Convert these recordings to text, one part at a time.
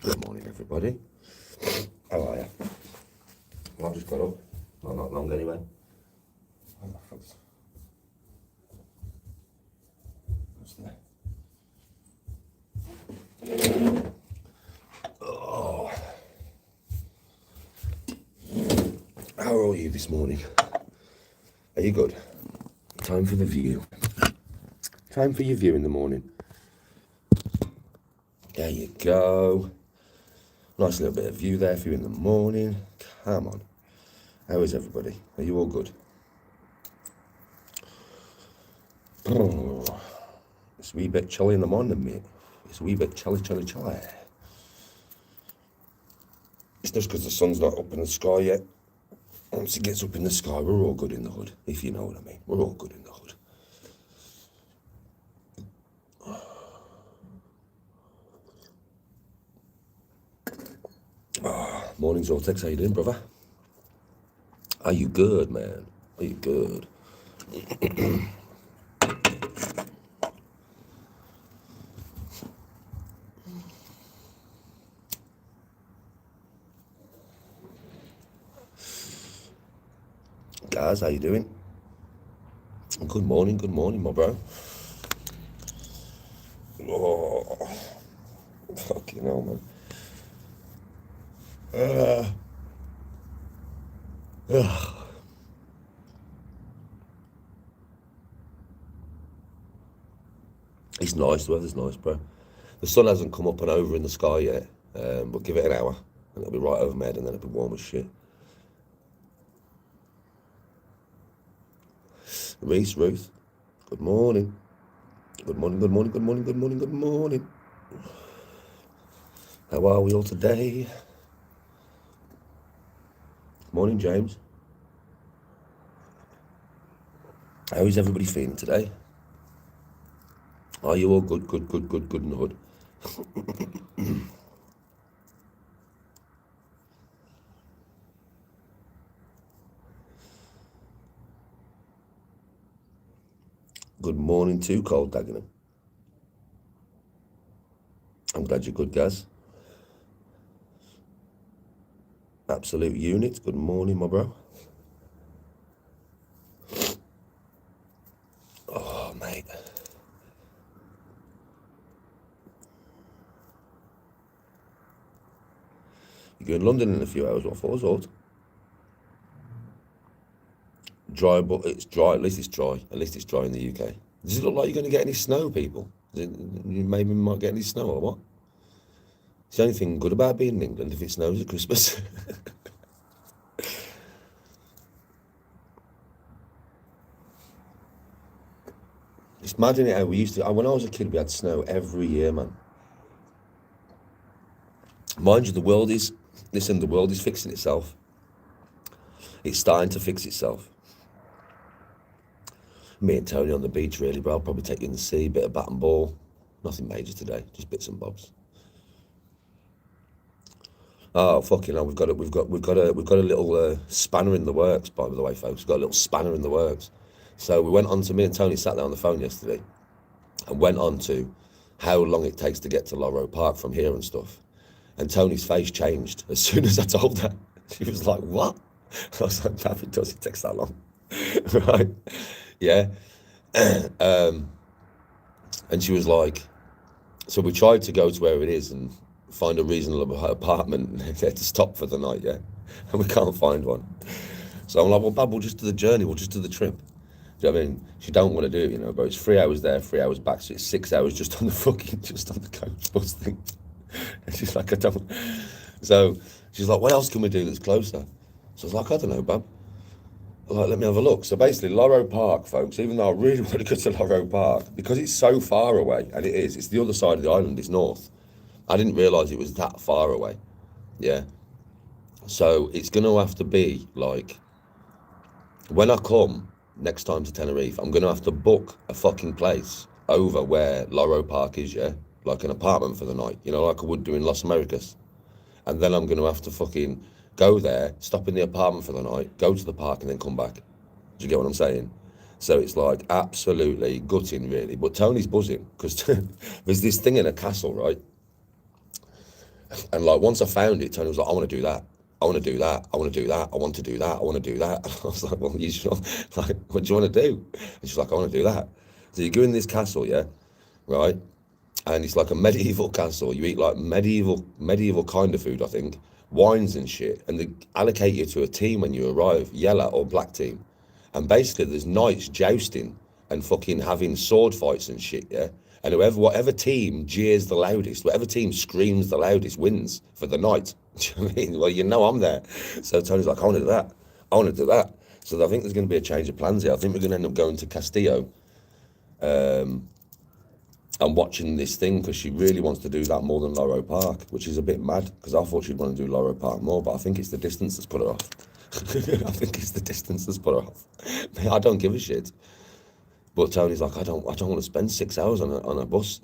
Good morning, everybody. How are you? Well, I've just got up. Well, not long anyway. Oh, my foot's... What's that? Oh. How are you this morning? Are you good? Time for the view. Time for your view in the morning. There you go. Nice little bit of view there for you in the morning. Come on. How is everybody? Are you all good? Oh, it's a wee bit chilly in the morning, mate. It's a wee bit chilly. It's just because the sun's not up in the sky yet. Once it gets up in the sky, we're all good in the hood, if you know what I mean. We're all good in the hood. Oh, morning, Zortex. How you doing, brother? Are you good, man? Are you good? Guys, how you doing? Good morning, my bro. Oh, fucking hell, man. It's nice, the weather's nice, bro. The sun hasn't come up and over in the sky yet, but give it an hour, and it'll be right over my head, and then it'll be warm as shit. Reese, Ruth, good morning. Good morning. How are we all today? Morning, James. How is everybody feeling today? Are you all good in the hood? Good morning to Cold Dagenham. I'm glad you're good, guys. Absolute unit. Good morning, my bro. Oh, mate. You're going to London in a few hours. What for, Zord? Dry, but it's dry. At least it's dry. At least it's dry in the UK. Does it look like you're going to get any snow, people? You maybe might get any snow or what? It's the only thing good about being in England if it snows at Christmas. It's mad, isn't it, how we used to... When I was a kid, we had snow every year, man. Mind you, the world is fixing itself. It's starting to fix itself. Me and Tony on the beach, really, bro. I'll probably take you in the sea, bit of bat and ball. Nothing major today, just bits and bobs. Oh, fucking hell, we've got a little spanner in the works, by the way, folks. We've got a little spanner in the works. So me and Tony sat there on the phone yesterday and went on to how long it takes to get to Lorrow Park from here and stuff. And Tony's face changed as soon as I told her. She was like, what? I was like, no, it does, it takes that long. Right? Yeah. And she was like, so we tried to go to where it is and find a reasonable apartment and to stop for the night, yeah? And we can't find one. So I'm like, well, Bab, we'll just do the journey, we'll just do the trip. Do you know what I mean? She don't want to do it, you know, but it's 3 hours there, 3 hours back, so it's 6 hours just on the coach bus thing. And she's like, I don't... So she's like, what else can we do that's closer? So I was like, I don't know, Bab. Like, let me have a look. So basically, Lorrow Park, folks, even though I really want to go to Lorrow Park, because it's so far away, and it's the other side of the island, it's north. I didn't realise it was that far away, yeah? So it's going to have to be, like, when I come next time to Tenerife, I'm going to have to book a fucking place over where Lorrow Park is, yeah? Like an apartment for the night, you know, like I would do in Las Americas. And then I'm going to have to fucking go there, stop in the apartment for the night, go to the park and then come back. Do you get what I'm saying? So it's like absolutely gutting, really. But Tony's buzzing because there's this thing in a castle, right? And like once I found it, Tony was like, I want to do that. I want to do that. I want to do that. I want to do that. I want to do that. And I was like, well, you sure? Like, what do you want to do? And she's like, I want to do that. So you go in this castle, yeah, right? And it's like a medieval castle. You eat like medieval kind of food, I think, wines and shit. And they allocate you to a team when you arrive, yellow or black team. And basically, there's knights jousting and fucking having sword fights and shit, yeah. And whatever team jeers the loudest, whatever team screams the loudest wins for the night. Do you know what I mean? Well, you know I'm there. So Tony's like, I want to do that. I want to do that. So I think there's going to be a change of plans here. I think we're going to end up going to Castillo and watching this thing because she really wants to do that more than Loro Park, which is a bit mad because I thought she'd want to do Loro Park more, but I think it's the distance that's put her off. I think it's the distance that's put her off. I don't give a shit. But Tony's like, I don't want to spend 6 hours on a bus.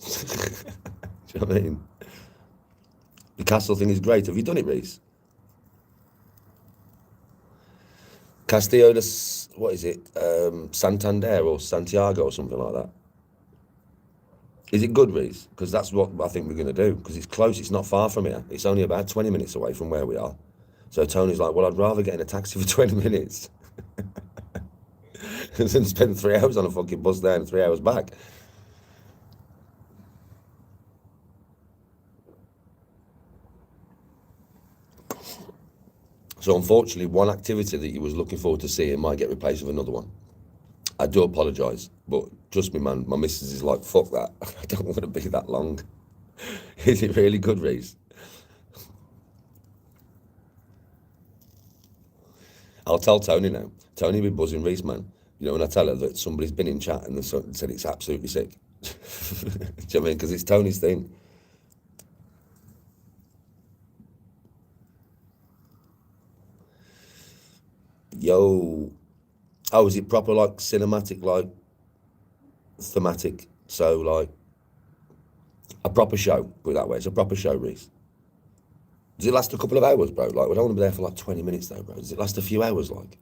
Do you know what I mean? The castle thing is great. Have you done it, Reese? Castillo de, what is it? Santander or Santiago or something like that. Is it good, Reese? Because that's what I think we're going to do. Because it's close. It's not far from here. It's only about 20 minutes away from where we are. So Tony's like, well, I'd rather get in a taxi for 20 minutes than spend 3 hours on a fucking bus there and 3 hours back. So unfortunately, one activity that you was looking forward to seeing might get replaced with another one. I do apologise, but trust me, man, my missus is like, fuck that. I don't want to be that long. Is it really good, Reese? I'll tell Tony now. Tony be buzzing Reese, man. You know, when I tell her that somebody's been in chat and they said it's absolutely sick. Do you know what I mean? Because it's Tony's thing. Yo. Oh, is it proper like cinematic, like thematic? So like a proper show, put it that way. It's a proper show, Reese. Does it last a couple of hours, bro? Like, we don't want to be there for like 20 minutes though, bro. Does it last a few hours, like?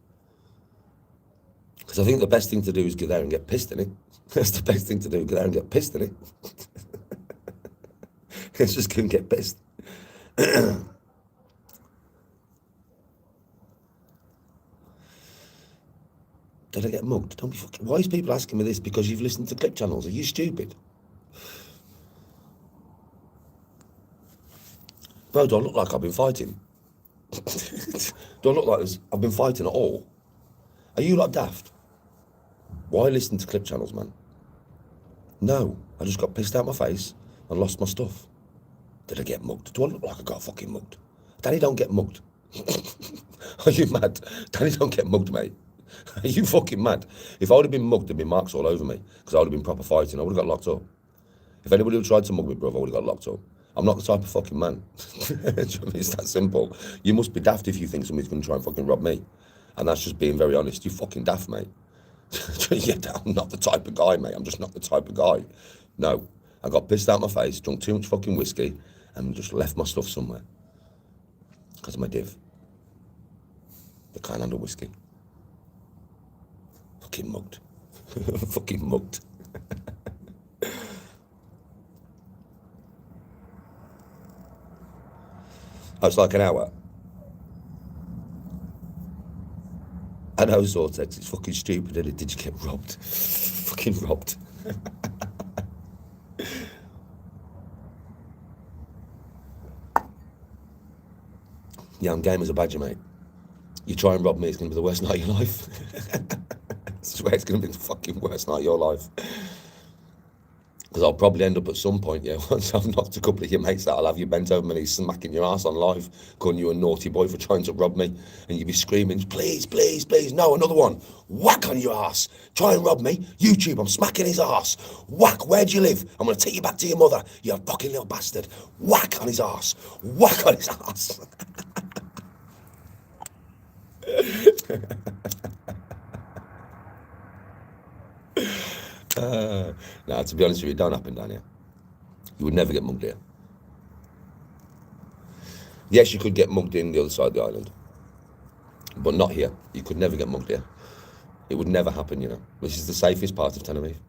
Because I think the best thing to do is get there and get pissed in it. That's the best thing to do, get there and get pissed in it. It's just go and get pissed. Did I get mugged? Don't be fucking... Why is people asking me this? Because you've listened to clip channels. Are you stupid? Bro, do I look like I've been fighting? Do I look like I've been fighting at all? Are you like daft? Why listen to clip channels, man? No, I just got pissed out my face and lost my stuff. Did I get mugged? Do I look like I got fucking mugged? Danny don't get mugged. Are you mad? Danny don't get mugged, mate. Are you fucking mad? If I would have been mugged, there'd be marks all over me because I would have been proper fighting. I would have got locked up. If anybody would have tried to mug me, bro, I would have got locked up. I'm not the type of fucking man. It's that simple. You must be daft if you think somebody's going to try and fucking rob me. And that's just being very honest. You fucking daft, mate. Yeah, I'm not the type of guy, mate. I'm just not the type of guy. No. I got pissed out my face, drunk too much fucking whiskey, and just left my stuff somewhere. Because of my div. I can't handle whiskey. Fucking mugged. Fucking mugged. Oh, it's like an hour. I know, Zortex, it's fucking stupid, isn't it? Did you get robbed? Fucking robbed. Yeah, I'm game as a badger, mate. You try and rob me, it's going to be the worst night of your life. I swear it's going to be the fucking worst night of your life. Because I'll probably end up at some point, yeah, once I've knocked a couple of your mates out, I'll have you bent over my knees, smacking your ass on live, calling you a naughty boy for trying to rob me, and you'll be screaming, please, please, please, no, another one, whack on your ass, try and rob me, YouTube, I'm smacking his ass, whack, where do you live, I'm going to take you back to your mother, you fucking little bastard, whack on his ass, whack on his ass. Now, to be honest with you, it don't happen down here. You would never get mugged here. Yes, you could get mugged in the other side of the island, but not here. You could never get mugged here. It would never happen, you know. This is the safest part of Tenerife.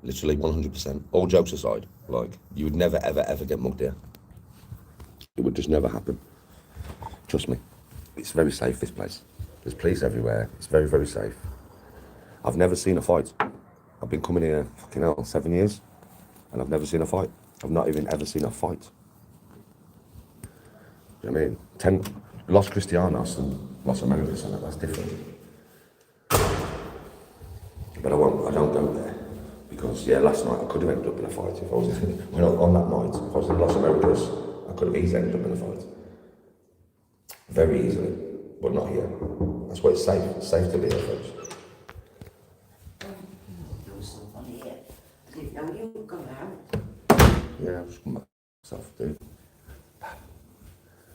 Literally 100%. All jokes aside, like, you would never, ever, ever get mugged here. It would just never happen. Trust me. It's very safe, this place. There's police everywhere. It's very, very safe. I've never seen a fight. I've been coming here, 7 years, and I've never seen a fight. I've not even ever seen a fight. Do you know what I mean? Los Cristianos and Los Americas, and that's different. But I don't go there. Because, last night I could have ended up in a fight. If I was on that night, if I was in Los Americas, I could have easily ended up in a fight. Very easily, but not here. That's why it's safe. It's safe to be here, folks. I didn't know you would go out. Yeah, I've just come back myself, dude.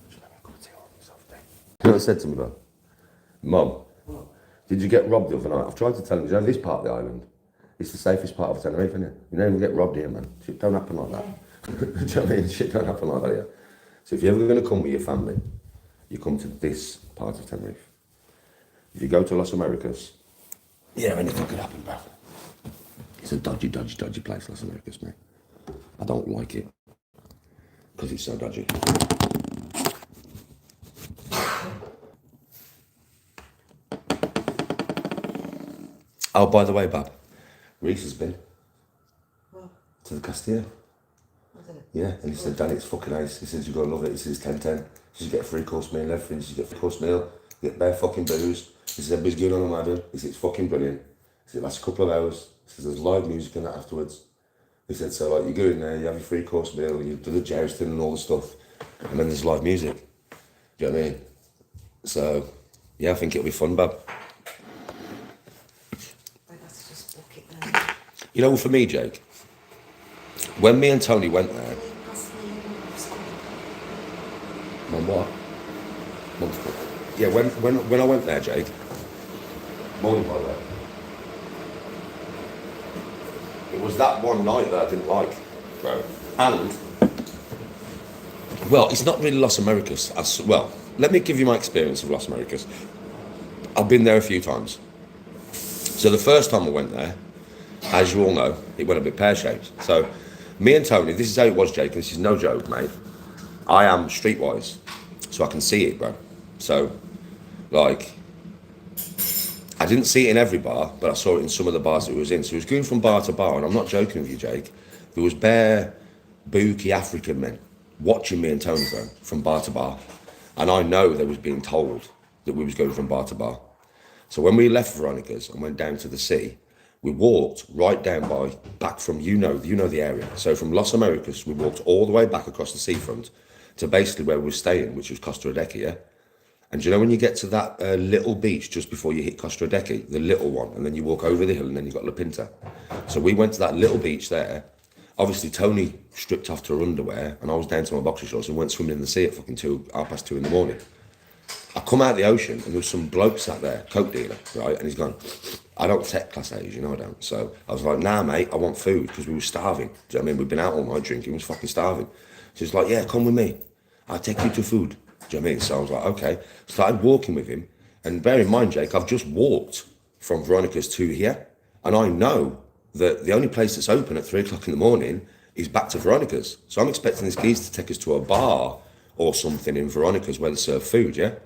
Just let me go tea on myself, dude. You know what I said to me, though? Mum, did you get robbed the other night? I've tried to tell him, this part of the island, it's the safest part of Tenerife, isn't it? You don't even get robbed here, man. Shit don't happen like that. Do you know what I mean? Shit don't happen like that here. So if you're ever going to come with your family, you come to this part of Tenerife. If you go to Los Americas, anything could happen, bro. It's a dodgy place, Los Americas, mate. I don't like it, because it's so dodgy. Oh, by the way, Bab, Reese has been to the Castilla. Yeah, and he said, Danny, it's fucking nice. He says, you're going to love it. He says, 10-10. He says, you get a free course meal and everything. He says, you get a free course meal, you get bare fucking booze. He says, everybody's going on and having. He says, it's fucking brilliant. He said, it lasts a couple of hours. He says, there's live music and that afterwards. He said, so like, you go in there, you have your free course meal, you do the jousting and all the stuff, and then there's live music. Do you know what I mean? So, I think it'll be fun, Bab. Let's just book it then. You know, for me, Jake, when me and Tony went there, what? Yeah, when I went there, Jake. Morning, by the way. It was that one night that I didn't like, bro. And, well, it's not really Los Americas. Well, let me give you my experience of Los Americas. I've been there a few times. So the first time I went there, as you all know, it went a bit pear-shaped. So me and Tony, this is how it was, Jake, and this is no joke, mate. I am streetwise, so I can see it, bro. So, like, I didn't see it in every bar, but I saw it in some of the bars that it was in. So it was going from bar to bar, and I'm not joking with you, Jake. There was bare, booky African men watching me and Tony go from bar to bar. And I know they was being told that we was going from bar to bar. So when we left Veronica's and went down to the sea, we walked right down back from, you know the area. So from Los Americas, we walked all the way back across the seafront to basically where we were staying, which was Costa Rica, yeah? And you know when you get to that little beach just before you hit Costa Rica, the little one, and then you walk over the hill and then you got La Pinta. So we went to that little beach there. Obviously, Tony stripped off to her underwear, and I was down to my boxer shorts and went swimming in the sea at fucking 2:30 in the morning. I come out of the ocean and there was some bloke sat there, coke dealer, right? And he's gone, I don't take class A's, you know I don't. So I was like, nah, mate, I want food, because we were starving. Do you know what I mean? We'd been out all night drinking, we was fucking starving. So he's like, yeah, come with me. I'll take you to food. Do you know what I mean? So I was like, okay. Started walking with him. And bear in mind, Jake, I've just walked from Veronica's to here. And I know that the only place that's open at 3 o'clock in the morning is back to Veronica's. So I'm expecting this geezer to take us to a bar or something in Veronica's where they serve food, yeah?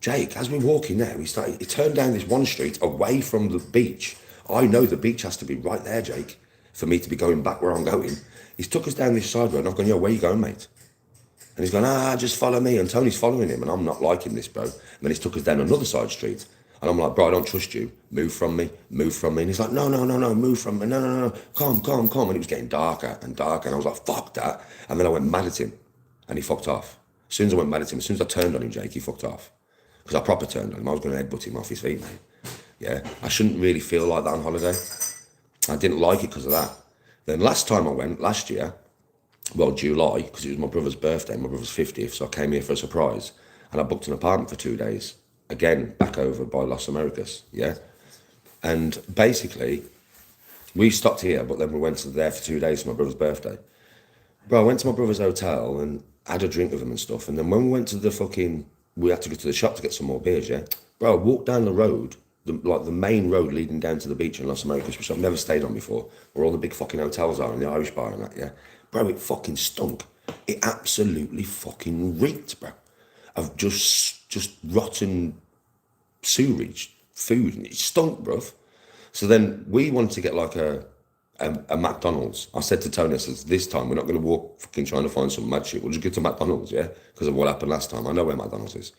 Jake, as we're walking there, he turned down this one street away from the beach. I know the beach has to be right there, Jake, for me to be going back where I'm going. He's took us down this side road and I've gone, yo, where you going, mate? And he's gone, just follow me. And Tony's following him and I'm not liking this, bro. And then he's took us down another side street. And I'm like, bro, I don't trust you. Move from me. And he's like, no, move from me. No. Calm. And it was getting darker and darker. And I was like, fuck that. And then I went mad at him and he fucked off. As soon as I went mad at him, as soon as I turned on him, Jake, he fucked off. Because I proper turned on him. I was going to headbutt him off his feet, mate. Yeah, I shouldn't really feel like that on holiday. I didn't like it because of that. Then last time I went, last year, well, July, because it was my brother's birthday, my brother's 50th, so I came here for a surprise. And I booked an apartment for 2 days. Again, back over by Los Americas, yeah? And basically, we stopped here, but then we went to there for 2 days for my brother's birthday. Bro, I went to my brother's hotel and had a drink with him and stuff. And then when we went to we had to go to the shop to get some more beers, yeah? Bro, I walked down the road, the main road leading down to the beach in Los Americas, which I've never stayed on before, where all the big fucking hotels are and the Irish bar and that, yeah? Bro, it fucking stunk. It absolutely fucking reeked, bro, of just rotten sewerage food, and it stunk, bruv. So then we wanted to get like a McDonald's. I said to Tony, I said, this time we're not going to walk fucking trying to find some mad shit. We'll just get to McDonald's, yeah, because of what happened last time. I know where McDonald's is.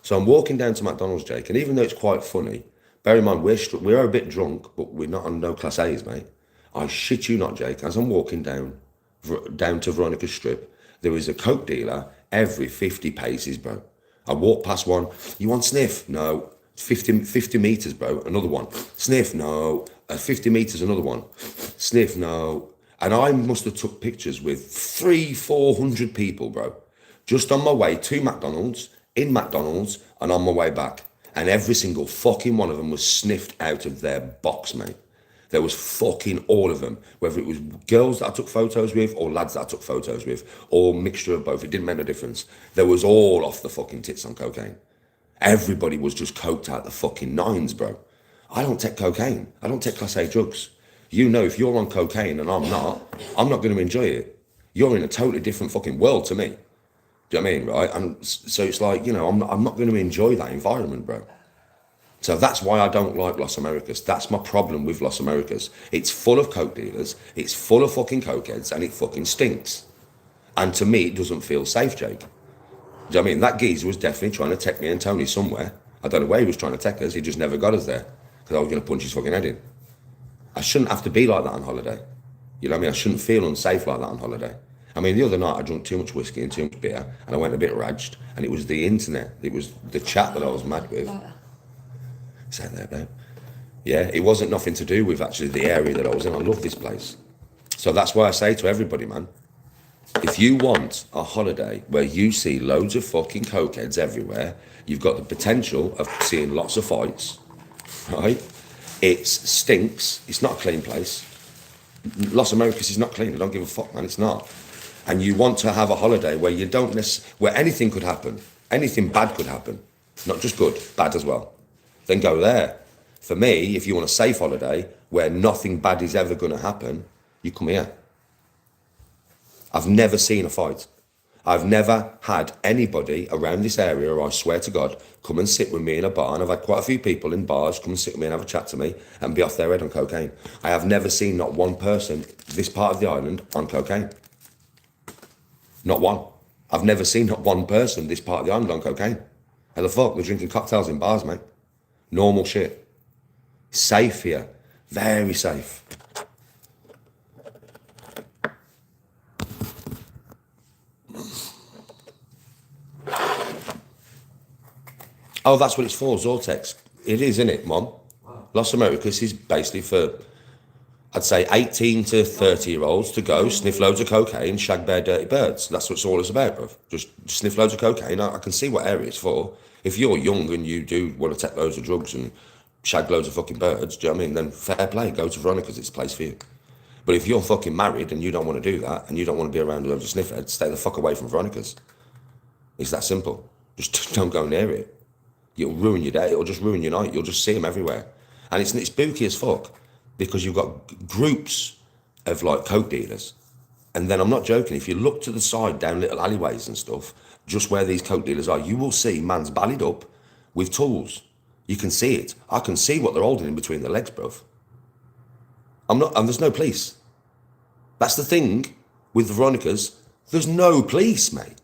So I'm walking down to McDonald's, Jake, and even though it's quite funny, bear in mind we're a bit drunk, but we're not on no class A's, mate. I shit you not, Jake. As I'm walking down to Veronica's Strip, there is a Coke dealer every 50 paces, bro. I walk past one. You want sniff? No. 50 meters, bro. Another one. Sniff? No. 50 meters, another one. Sniff? No. And I must have took pictures with 400 people, bro. Just on my way to McDonald's, in McDonald's, and on my way back. And every single fucking one of them was sniffed out of their box, mate. There was fucking all of them, whether it was girls that I took photos with or lads that I took photos with, or mixture of both. It didn't make no difference. There was all off the fucking tits on cocaine. Everybody was just coked out the fucking nines, bro. I don't take cocaine. I don't take class A drugs. You know, if you're on cocaine and I'm not going to enjoy it. You're in a totally different fucking world to me. Do you know what I mean, right? And so it's like, you know, I'm not going to enjoy that environment, bro. So that's why I don't like Los Americas. That's my problem with Los Americas. It's full of coke dealers, it's full of fucking cokeheads, and it fucking stinks. And to me, it doesn't feel safe, Jake. Do you know what I mean? That geezer was definitely trying to take me and Tony somewhere. I don't know where he was trying to take us. He just never got us there because I was going to punch his fucking head in. I shouldn't have to be like that on holiday. You know what I mean? I shouldn't feel unsafe like that on holiday. I mean, the other night I drank too much whiskey and too much beer, and I went a bit raged, and it was the internet. It was the chat that I was mad with. Is that there, babe? Yeah, it wasn't nothing to do with actually the area that I was in. I love this place. So that's why I say to everybody, man, if you want a holiday where you see loads of fucking cokeheads everywhere, you've got the potential of seeing lots of fights, right? It stinks. It's not a clean place. Los Americas is not clean. I don't give a fuck, man. It's not. And you want to have a holiday where you don't where anything could happen. Anything bad could happen. Not just good, bad as well. Then go there. For me, if you want a safe holiday where nothing bad is ever going to happen, you come here. I've never seen a fight. I've never had anybody around this area, I swear to God, come and sit with me in a bar, and I've had quite a few people in bars come and sit with me and have a chat to me and be off their head on cocaine. I have never seen not one person, this part of the island, on cocaine. Not one. I've never seen not one person, this part of the island, on cocaine. How the fuck? They're drinking cocktails in bars, mate. Normal shit. Safe here. Very safe. Oh, that's what it's for, Zortex. It is, isn't it, Mom? Wow. Los Americas is basically for, I'd say, 18 to 30-year-olds to go sniff loads of cocaine, shag bear dirty birds. That's what it's all about, bro. Just sniff loads of cocaine. I can see what area it's for. If you're young and you do want to take loads of drugs and shag loads of fucking birds, do you know what I mean? Then fair play, go to Veronica's, it's a place for you. But if you're fucking married and you don't want to do that, and you don't want to be around loads of sniffheads, stay the fuck away from Veronica's. It's that simple. Just don't go near it. It'll ruin your day, it'll just ruin your night, you'll just see them everywhere. And it's spooky as fuck, because you've got groups of like coke dealers. And then I'm not joking, if you look to the side down little alleyways and stuff, just where these coke dealers are, you will see man's ballied up with tools. You can see it. I can see what they're holding in between their legs, bruv. And there's no police. That's the thing with the Veronicas, there's no police, mate.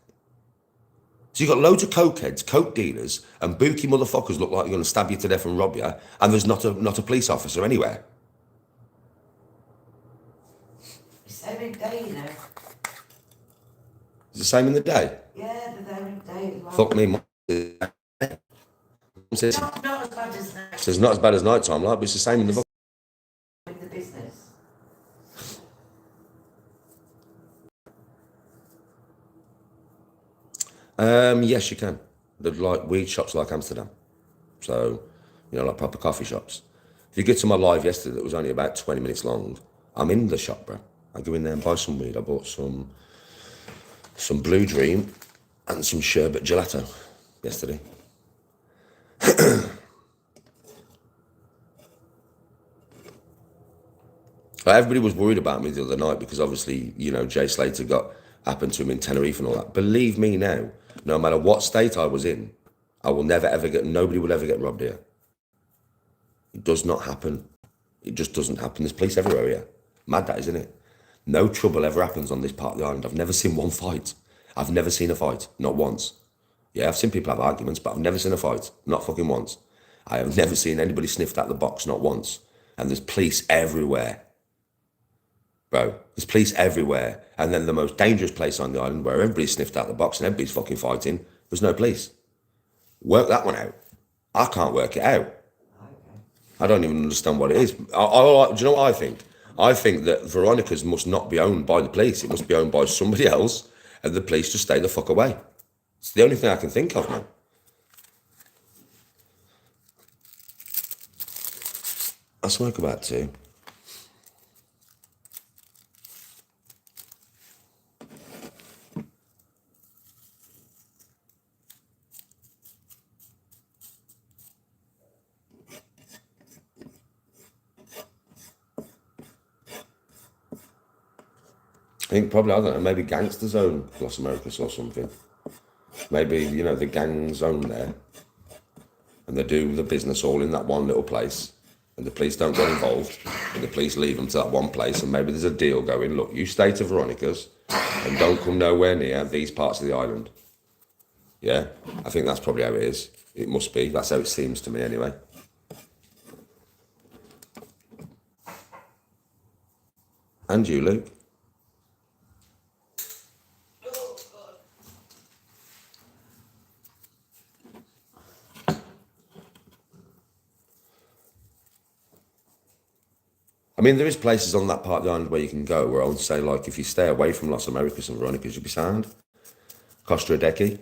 So you've got loads of cokeheads, coke dealers, and booky motherfuckers look like they're going to stab you to death and rob you, and there's not a police officer anywhere. It's every day, you know. It's the same in the day? Yeah, the every day as well. Fuck me, Mum. Says Not as bad as night. it's not as bad as night time, like, but it's the same in the With the business. Yes, you can. They're like weed shops like Amsterdam. So, you know, like proper coffee shops. If you get to my live yesterday that was only about 20 minutes long, I'm in the shop, bro. I go in there and buy some weed. I bought some Blue Dream and some sherbet gelato yesterday. Everybody was worried about me the other night because obviously, you know, Jay Slater got happened to him in Tenerife and all that. Believe me now, no matter what state I was in, I will never ever nobody will ever get robbed here. It does not happen. It just doesn't happen. There's police everywhere here. Mad that, isn't it? No trouble ever happens on this part of the island. I've never seen one fight. I've never seen a fight, not once. Yeah, I've seen people have arguments, but I've never seen a fight, not fucking once. I have never seen anybody sniffed out the box, not once. And there's police everywhere. Bro, there's police everywhere. And then the most dangerous place on the island where everybody's sniffed out the box and everybody's fucking fighting, there's no police. Work that one out. I can't work it out. I don't even understand what it is. Do you know what I think? I think that Veronica's must not be owned by the police. It must be owned by somebody else, and the police just stay the fuck away. It's the only thing I can think of, man. I smoke about 2. I think probably, I don't know, maybe gangsters own Los Americas or something. Maybe, you know, the gangs own there. And they do the business all in that one little place. And the police don't get involved. And the police leave them to that one place. And maybe there's a deal going, look, you stay to Veronica's and don't come nowhere near these parts of the island. Yeah, I think that's probably how it is. It must be. That's how it seems to me anyway. And you, Luke. I mean, there is places on that part of the island where you can go where I would say, like, if you stay away from Los Americas and Veronica's, you'll be sound. Costa Adeje.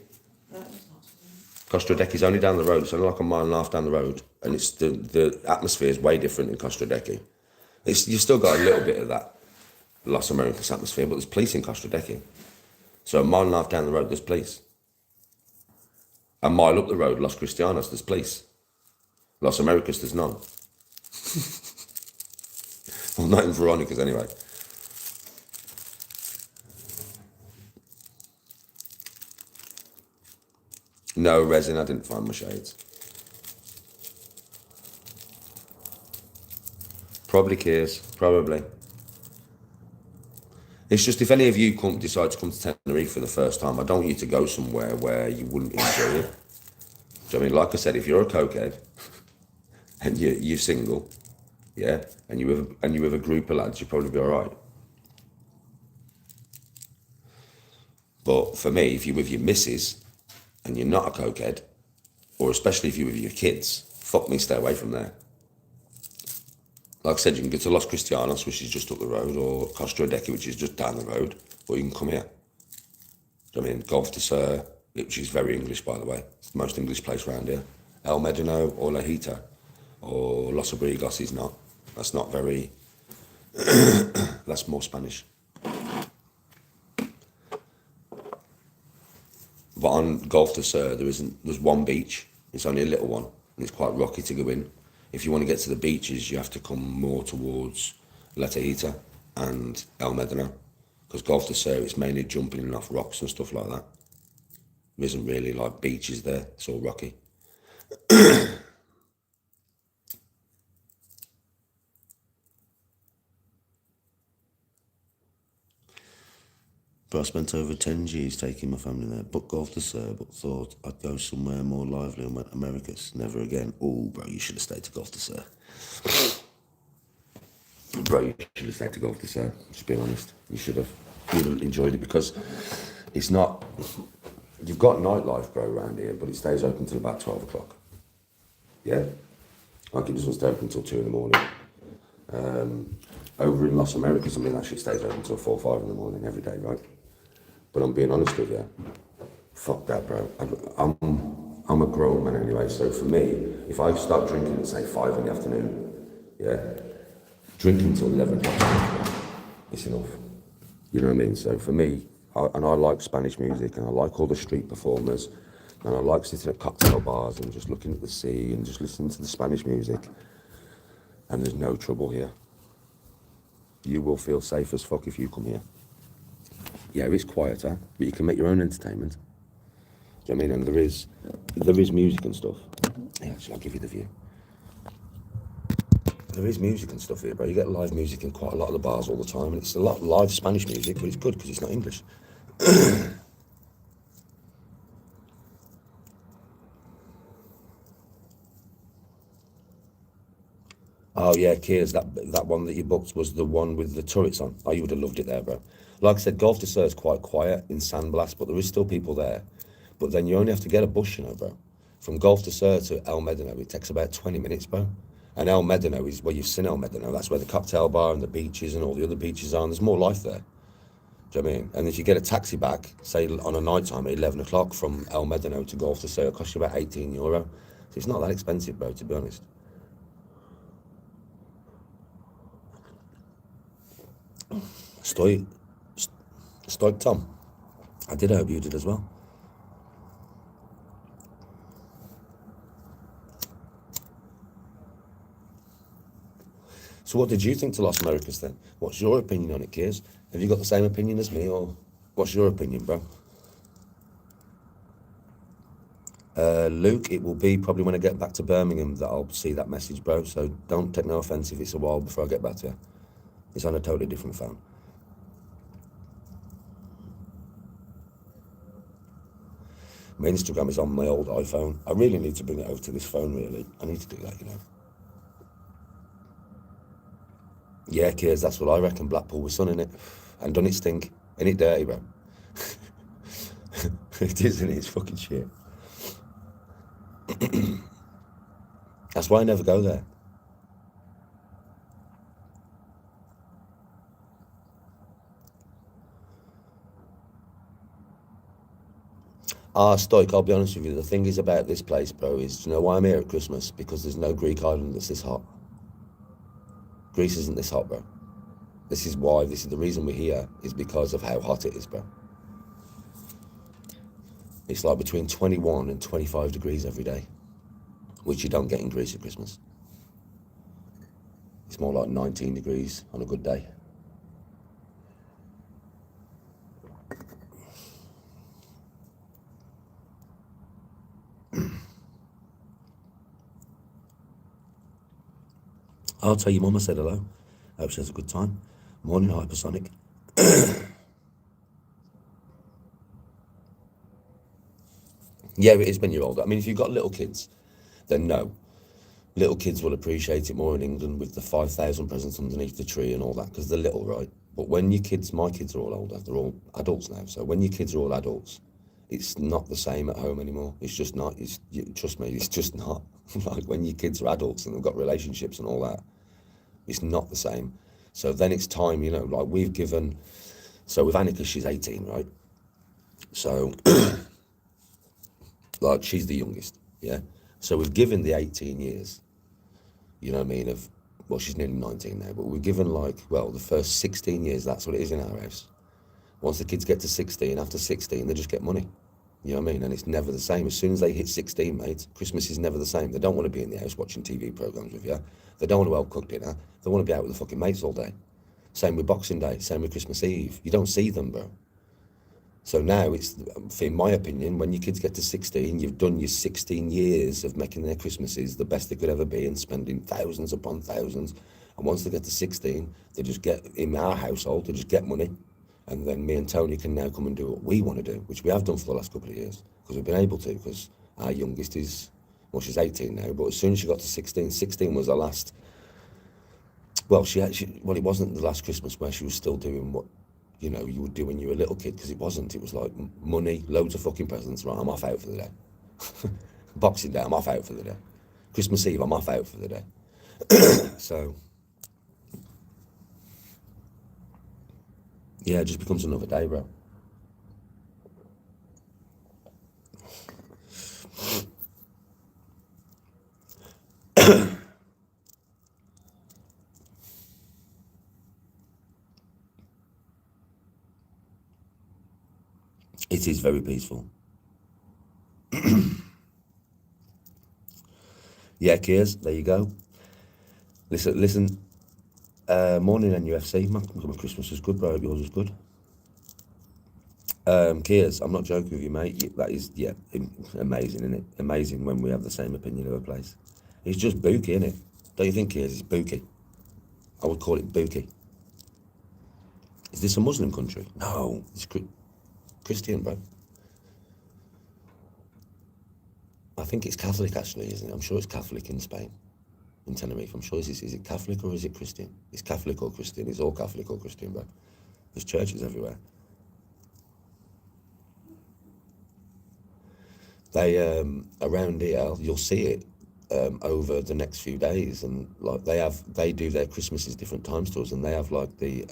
Costa Adeje is only down the road. It's only like 1.5 miles down the road. And it's the atmosphere is way different in Costa Adeje. You've still got a little bit of that Los Americas atmosphere, but there's police in Costa Adeje. So 1.5 miles down the road, there's police. A mile up the road, Los Cristianos, there's police. Los Americas, there's none. Well, not in Veronica's anyway. No, resin, I didn't find my shades. Probably Kears, probably. It's just if any of you decide to come to Tenerife for the first time, I don't want you to go somewhere where you wouldn't enjoy it. So, I mean, like I said, if you're a cokehead and you're single, yeah, and you have a group of lads, you'll probably be all right. But for me, if you're with your missus and you're not a cokehead, or especially if you're with your kids, fuck me, stay away from there. Like I said, you can go to Los Cristianos, which is just up the road, or Costa Adeje, which is just down the road, or you can come here. I mean, Golf de Sur, which is very English, by the way. It's the most English place around here. El Medino or La Hita or Los Abrigos is not. That's not very, that's more Spanish. But on Golf de Sur, there's one beach. It's only a little one, and it's quite rocky to go in. If you want to get to the beaches, you have to come more towards La Hita and El Medino, because Golf de Sur, it's mainly jumping in off rocks and stuff like that. There isn't really like beaches there, it's all rocky. But I spent over 10 G's taking my family there. Booked Golf de Sur, but thought I'd go somewhere more lively and went Americas. Never again. Oh, bro, you should have stayed to Golf de Sur. Bro, you should have stayed to Golf de Sur. Just being honest. You should have. You would have enjoyed it because it's not... You've got nightlife, bro, around here, but it stays open till about 12 o'clock. Yeah? Like it doesn't stay open till 2 in the morning. Over in Los Americas, I mean, that shit stays open till 4 or 5 in the morning every day, right? But I'm being honest with you, fuck that, bro. I'm a grown man anyway, so for me, if I start drinking at, say, 5 in the afternoon, yeah, drinking till 11 o'clock, it's enough. You know what I mean? So for me, I like Spanish music, and I like all the street performers, and I like sitting at cocktail bars and just looking at the sea and just listening to the Spanish music. And there's no trouble here. You will feel safe as fuck if you come here. Yeah, it's quieter, but you can make your own entertainment. Do you know what I mean? And there is music and stuff. Yeah, actually, I'll give you the view. There is music and stuff here, bro. You get live music in quite a lot of the bars all the time, and it's a lot of live Spanish music, but it's good because it's not English. Oh yeah, Kiers, that one that you booked was the one with the turrets on. Oh, you would have loved it there, bro. Like I said, Golf de Sur is quite quiet in Sandblast, but there is still people there. But then you only have to get a bus, you know, bro. From Golf de Sur to El Medino, it takes about 20 minutes, bro. And El Medino is where you've seen El Medino. That's where the cocktail bar and the beaches and all the other beaches are. And there's more life there. Do you know what I mean? And if you get a taxi back, say on a night time at 11 o'clock from El Medino to Golf de Sur, it costs you about €18. So it's not that expensive, bro, to be honest. Stoic, Stoic Tom. I did hope you did as well. So what did you think to Los Americas then? What's your opinion on it, Kiers? Have you got the same opinion as me, or what's your opinion, bro? Luke, it will be probably when I get back to Birmingham that I'll see that message, bro. So don't take no offence if it's a while before I get back to you. It's on a totally different phone. My Instagram is on my old iPhone. I really need to bring it over to this phone, really. I need to do that, you know. Yeah, Kiers, that's what I reckon. Blackpool was sun in it. And done it stink. Ain't it dirty, bro? It isn't it? It's fucking shit. That's why I never go there. Stoic, I'll be honest with you. The thing is about this place, bro, is, you know why I'm here at Christmas? Because there's no Greek island that's this hot. Greece isn't this hot, bro. This is why, this is the reason we're here, is because of how hot it is, bro. It's like between 21 and 25 degrees every day, which you don't get in Greece at Christmas. It's more like 19 degrees on a good day. I'll tell you, Mama said hello. I hope she has a good time. Morning, hypersonic. Yeah, it is when you're older. I mean, if you've got little kids, then no. Little kids will appreciate it more in England with the 5,000 presents underneath the tree and all that, because they're little, right? But when your kids, my kids are all older, they're all adults now. So when your kids are all adults, it's not the same at home anymore. It's just not. Trust me, it's just not. Like when your kids are adults and they've got relationships and all that, it's not the same. So then it's time, you know, like we've given, so with Annika, she's 18, right? So, like, she's the youngest, yeah? So we've given the 18 years, you know what I mean, of, well, she's nearly 19 now, but we've given like, well, the first 16 years, that's what it is in our house. Once the kids get to 16, after 16, they just get money. You know what I mean? And it's never the same. As soon as they hit 16, mate, Christmas is never the same. They don't want to be in the house watching TV programmes with you. They don't want to well-cook dinner. They want to be out with the fucking mates all day. Same with Boxing Day, same with Christmas Eve. You don't see them, bro. So now it's, in my opinion, when your kids get to 16, you've done your 16 years of making their Christmases the best they could ever be and spending thousands upon thousands. And once they get to 16, they just get, in our household, they just get money. And then me and Tony can now come and do what we want to do, which we have done for the last couple of years, because we've been able to, because our youngest is, well, she's 18 now, but as soon as she got to 16, 16 was the last, well, well, it wasn't the last Christmas where she was still doing what, you know, you would do when you were a little kid, because it wasn't. It was like money, loads of fucking presents, right, I'm off out for the day. Boxing Day, I'm off out for the day. Christmas Eve, I'm off out for the day. So, yeah, it just becomes another day, bro. It is very peaceful. Yeah, Kiers, there you go. Listen. Morning NUFC. My Christmas was good, bro. I hope yours was good. Kiers, I'm not joking with you, mate. That is, yeah, amazing, isn't it? Amazing when we have the same opinion of a place. It's just booky, isn't it? Don't you think, Kiers? It's booky. I would call it booky. Is this a Muslim country? No, it's Christian, bro. I think it's Catholic, actually, isn't it? I'm sure it's Catholic in Spain, in Tenerife. I'm sure is it Catholic or is it Christian? It's Catholic or Christian. It's all Catholic or Christian, bro. There's churches everywhere. They around here, you'll see it over the next few days, and like they do their Christmases different times to us, and they have like the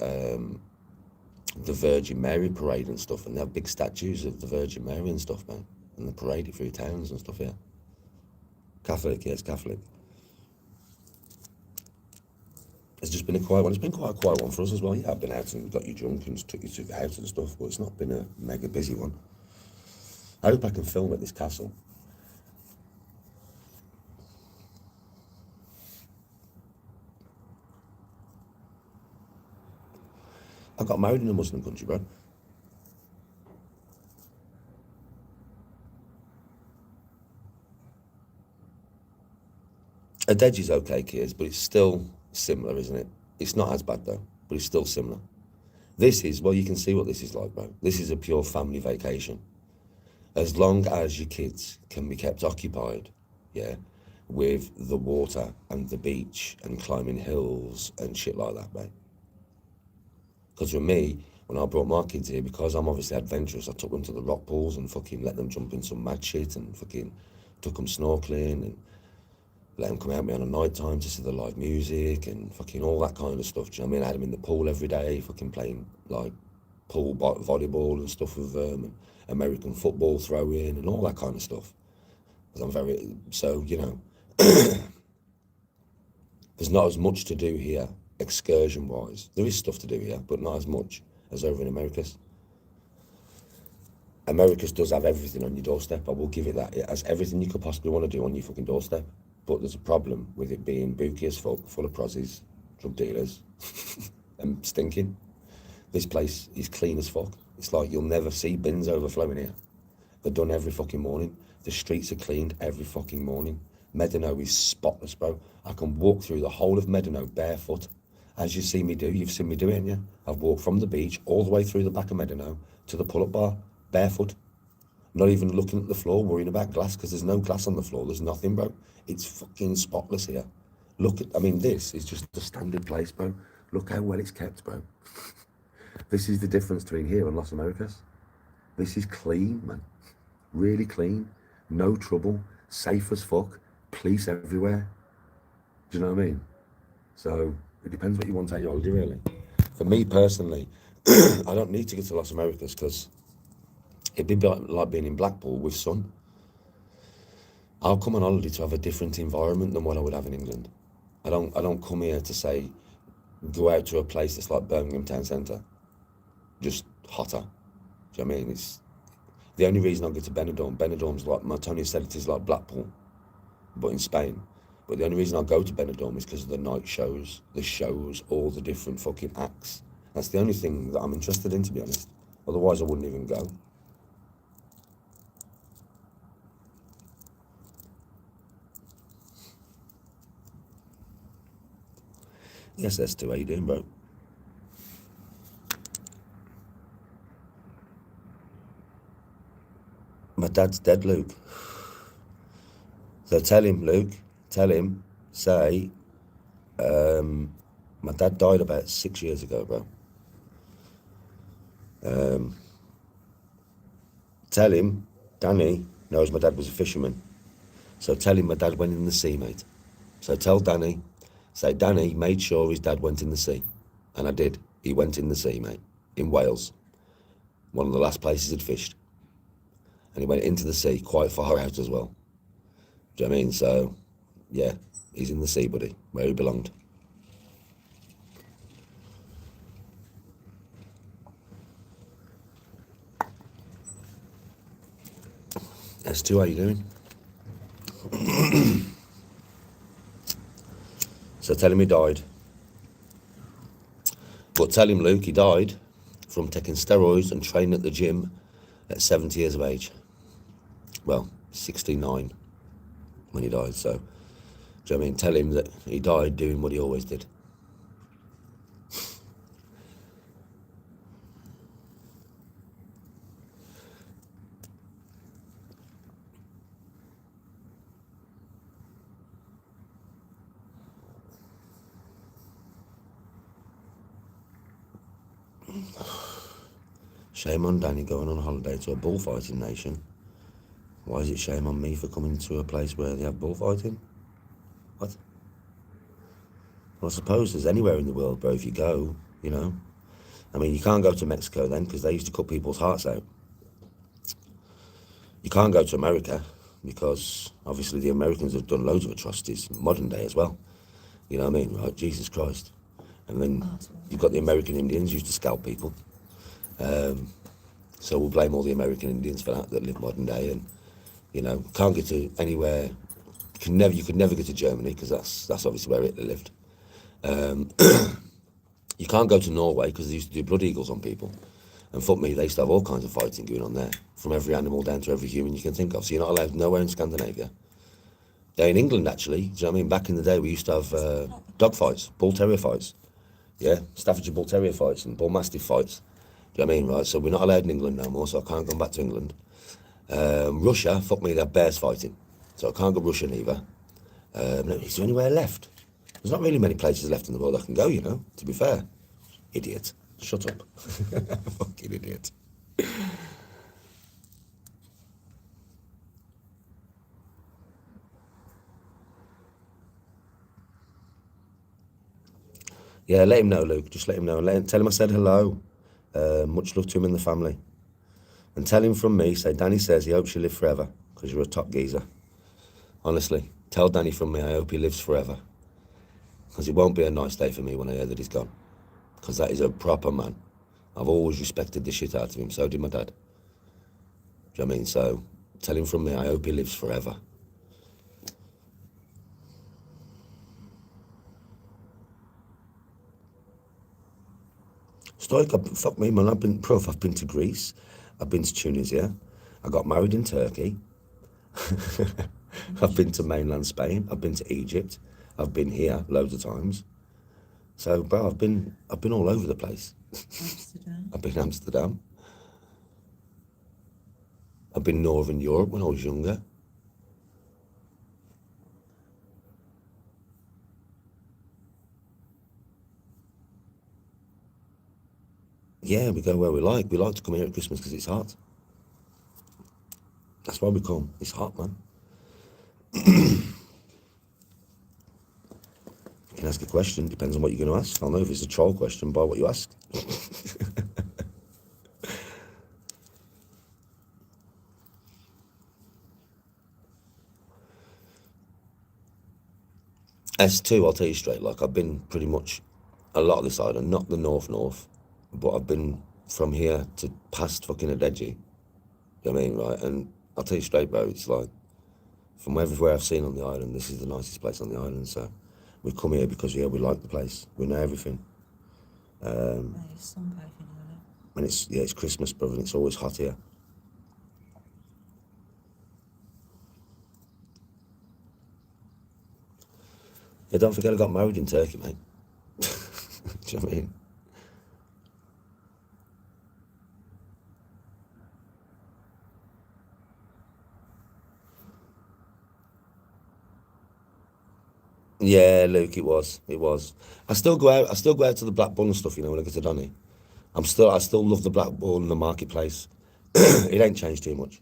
Virgin Mary parade and stuff, and they have big statues of the Virgin Mary and stuff, man, and they parade it through towns and stuff. Yeah, Catholic, yeah, it's Catholic. It's just been a quiet one. It's been quite a quiet one for us as well. Yeah, I've been out and got you drunk and took you to the house and stuff, but it's not been a mega busy one. I hope I can film at this castle. I got married in a Muslim country, bro. Adeji's okay, kids, but it's still similar, isn't it? It's not as bad though, but it's still similar. This is, well, you can see what this is like, bro. This is a pure family vacation. As long as your kids can be kept occupied, yeah, with the water and the beach and climbing hills and shit like that, mate. Because with me, when I brought my kids here, because I'm obviously adventurous, I took them to the rock pools and fucking let them jump in some mad shit and fucking took them snorkeling and let them come out with me on a night time to see the live music and fucking all that kind of stuff. Do you know what I mean? I had them in the pool every day, fucking playing like pool volleyball and stuff with them, and American football throw-in and all that kind of stuff. Because I'm so, you know, there's not as much to do here, excursion-wise. There is stuff to do here, but not as much as over in Americas. Americas does have everything on your doorstep, I will give it that. It has everything you could possibly want to do on your fucking doorstep. But there's a problem with it being booky as fuck, full of prozzies, drug dealers, and stinking. This place is clean as fuck. It's like you'll never see bins overflowing here. They're done every fucking morning. The streets are cleaned every fucking morning. Medino is spotless, bro. I can walk through the whole of Medino barefoot. As you see me do, you've seen me do it, haven't you? I've walked from the beach all the way through the back of Medino to the pull-up bar, barefoot. Not even looking at the floor, worrying about glass, because there's no glass on the floor. There's nothing, bro. It's fucking spotless here. Look at, I mean, this is just the standard place, bro. Look how well it's kept, bro. This is the difference between here and Los Americas. This is clean, man. Really clean. No trouble. Safe as fuck. Police everywhere. Do you know what I mean? So it depends what you want out of your holiday, really. For me personally, I don't need to get to Los Americas because it'd be like being in Blackpool with sun. I'll come on holiday to have a different environment than what I would have in England. I don't come here to say, go out to a place that's like Birmingham Town Centre, just hotter. Do you know what I mean? It's the only reason I go to Benidorm. Benidorm's like, Tony said it is like Blackpool, but in Spain. But the only reason I go to Benidorm is because of the night shows, all the different fucking acts. That's the only thing that I'm interested in, to be honest. Otherwise, I wouldn't even go. Yes, S2, how you doing, bro? My dad's dead, Luke. So tell him, Luke, say, my dad died about 6 years ago, bro. Tell him, Danny knows my dad was a fisherman. So tell him my dad went in the sea, mate. So tell Danny, say Danny made sure his dad went in the sea. And I did. He went in the sea, mate, in Wales. One of the last places he'd fished. And he went into the sea, quite far out as well. Do you know what I mean? So, yeah, he's in the sea, buddy, where he belonged. S2, how you doing? So tell him he died. But tell him, Luke, he died from taking steroids and training at the gym at 70 years of age. Well, 69 when he died. So, do you know what I mean? Tell him that he died doing what he always did. Shame on Danny going on holiday to a bullfighting nation. Why is it shame on me for coming to a place where they have bullfighting? What? Well, I suppose there's anywhere in the world, bro, if you go, you know. I mean, you can't go to Mexico then, because they used to cut people's hearts out. You can't go to America, because obviously the Americans have done loads of atrocities, modern day as well. You know what I mean, right? Jesus Christ. And then you've got the American Indians used to scalp people. So we'll blame all the American Indians for that live modern day. And, you know, can't get to anywhere. You could never get to Germany, because that's obviously where Hitler lived. You can't go to Norway, because they used to do blood eagles on people. And fuck me, they used to have all kinds of fighting going on there, from every animal down to every human you can think of. So you're not allowed nowhere in Scandinavia. Yeah, in England, actually, do you know what I mean? Back in the day, we used to have dog fights, bull terrier fights. Yeah, Staffordshire Bull Terrier fights and Bull Mastiff fights. Do you know what I mean, right? So we're not allowed in England no more, so I can't go back to England. Russia, fuck me, they have bears fighting. So I can't go Russia either. Is there anywhere left? There's not really many places left in the world I can go, you know, to be fair. Idiot. Shut up. Fucking idiot. Yeah, let him know, Luke. Just let him know. Tell him I said hello. Much love to him and the family. And tell him from me, say Danny says he hopes you live forever, because you're a top geezer. Honestly, tell Danny from me I hope he lives forever. Because it won't be a nice day for me when I hear that he's gone. Because that is a proper man. I've always respected the shit out of him, so did my dad. Do you know what I mean? So tell him from me I hope he lives forever. Stoic, fuck me, man. I've been to Greece. I've been to Tunisia. I got married in Turkey. I've been to mainland Spain. I've been to Egypt. I've been here loads of times. So, bro, I've been all over the place. Amsterdam. I've been Amsterdam. I've been Northern Europe when I was younger. Yeah, we go where we like. We like to come here at Christmas because it's hot. That's why we come. It's hot, man. You can ask a question. Depends on what you're going to ask. I'll know if it's a troll question by what you ask. S2, I'll tell you straight, like I've been pretty much a lot of this island, not the north, but I've been from here to past fucking Adeji. You know what I mean, right? And I'll tell you straight, bro, it's like, from everywhere I've seen on the island, this is the nicest place on the island, so we come here because, yeah, we like the place. We know everything. There's sunbathing earlier. And it's Christmas, brother, and it's always hot here. Yeah, don't forget I got married in Turkey, mate. Do you know what I mean? Yeah, Luke, it was. I still go out to the Black Bull and stuff, you know, when I go to Donny. I still love the Black Bull and the marketplace. It ain't changed too much.